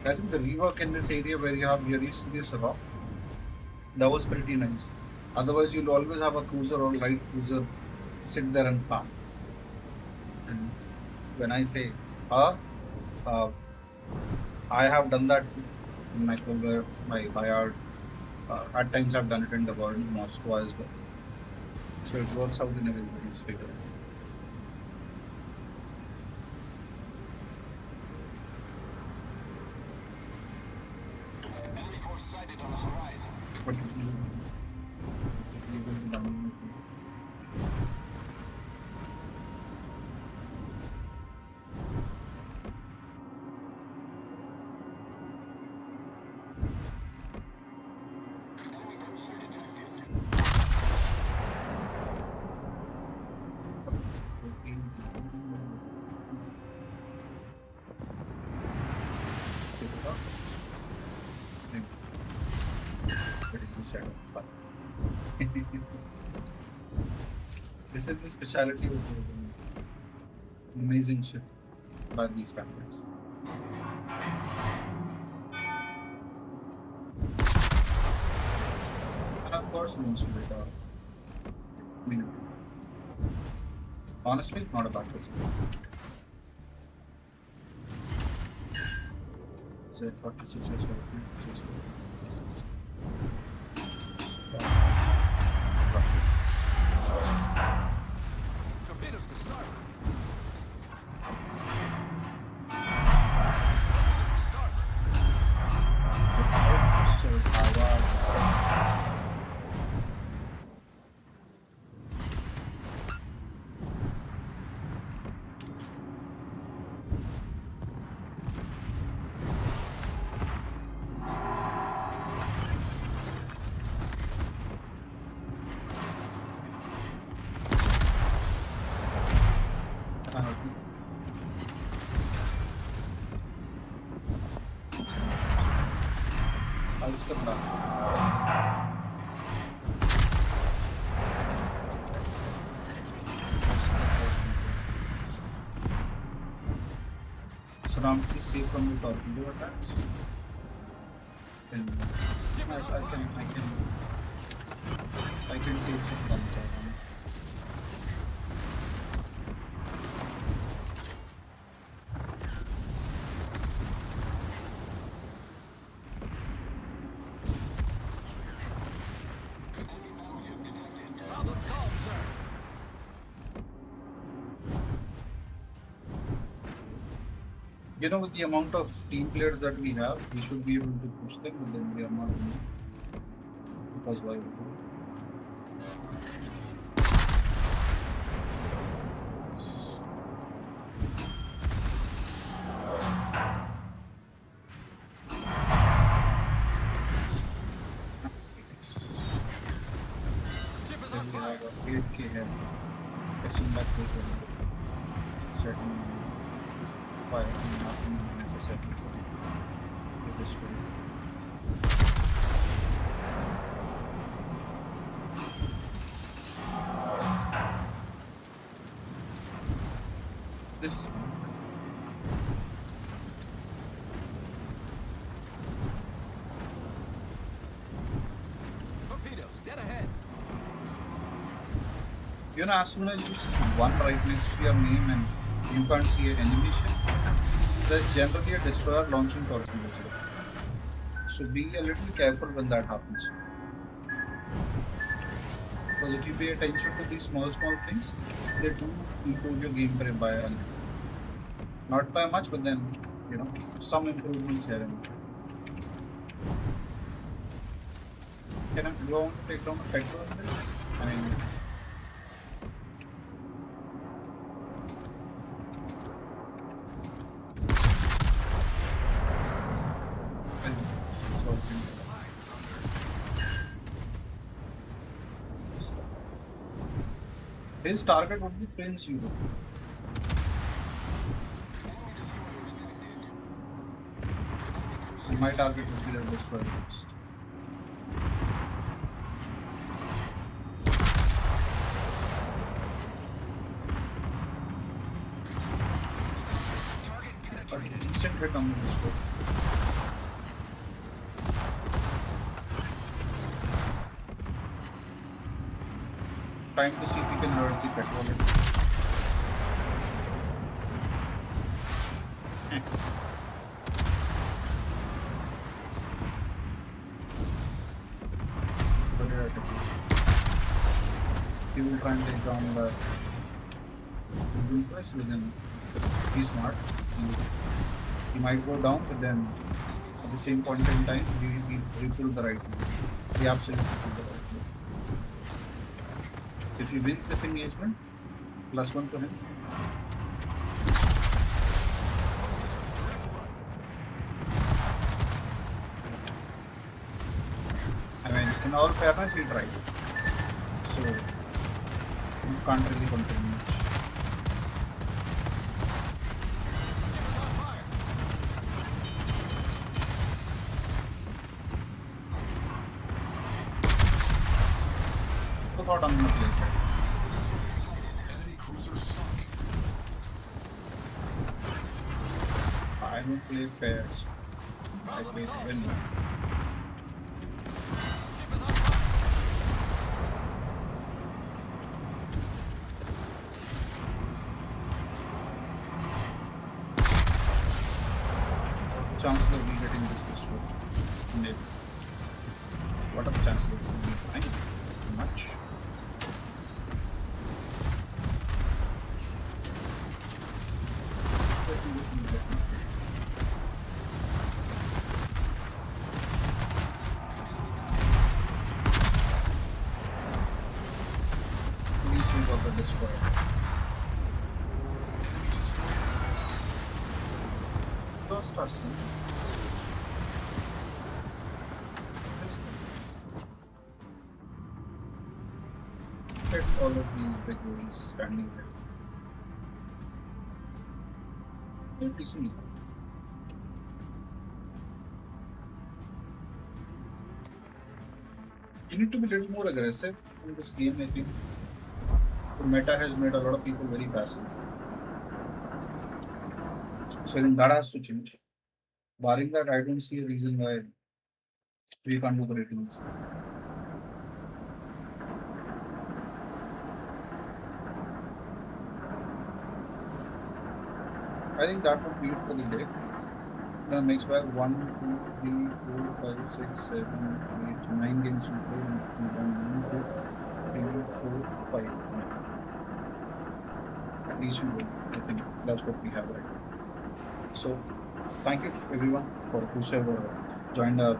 I think the rework in this area where you have very serious rock, that was pretty nice. Otherwise, you'll always have a cruiser or light cruiser sit there and farm. And when I say, uh, I have done that in my Kroger, my Bayard. At times, I've done it in the world, Moscow as well. So it works out in everybody's favor. Enemy force sighted on the horizon. But it is done. Enemy cruiser detected. This is the speciality of the amazing ship by these standards. And of course, most of it are minimum. Honestly, not a bad person. So 46 is what Russia. Torpedoes to start. So Taiwan. I'll step back. So now I'm pretty safe from the torpedo attacks. And I can take some from Taiwan. Enemy battleship detected. Problem solved, sir. You know, with the amount of team players that we have, we should be able to push them, but then we are not doing it. Because why would we? Ship is Then on we fire. have a 8K head. Catching back with a certain fire, not necessarily to destroy. This is Torpedoes dead ahead. you know, as soon as you see one right next to your name and you can't see an enemy ship, there's generally a destroyer launching torpedoes. So be a little careful when that happens. Because if you pay attention to these small things, they do improve your gameplay by a little. Not by much, but then, you know, some improvements here and there. Can I go on to take down a petrol on this? I mean, so, his target would be Prince Europe. Enemy destroyer detected. And my target would be the destroyer first. Target A penetrated. decent hit on the destroyer. Time to see if we can hurt the petrol. What did I tell you? He will try and take down the Google first, but then he's smart. He might go down, but then at the same point in time, he pulled the right move. He absolutely pulled the right move. So if he wins this engagement, +1 to him. I mean, in all fairness, he tried. So you can't really complain much. Ship is on fire. So thought I'm gonna play fair. Enemy cruiser sunk. I don't play fair. So I Problem play solved, win. sir. Ship is on fire. Chances of me getting this destroyed? Maybe. What are the chances of me dying? Much. Please think of the destroyer. Enemy destroyer. Don't start seeing. Get all of these big wheels standing there. Don't you see? You need to be a little more aggressive in this game, I think. The meta has made a lot of people very passive. So I think that has to change. Barring that, I don't see a reason why we can't do the ratings. I think that would be it for the day. Now next back 1, 2, 3, 4, 5, 6, 7, 8, 9 games we play. 1, 2, 3, 4, 5. At least we will. I think that's what we have right now. So thank you everyone for whoever joined our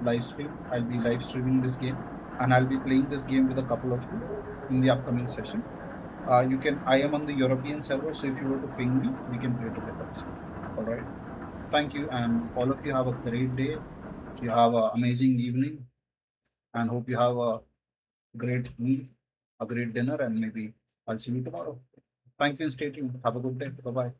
live stream. I'll be live streaming this game and I'll be playing this game with a couple of you in the upcoming session. You can. I am on the European server, so if you were to ping me, we can play together as well. All right. Thank you, and all of you have a great day. You have an amazing evening, and hope you have a great meal, a great dinner, and maybe I'll see you tomorrow. Thank you, and stay tuned. Have a good day. Bye bye.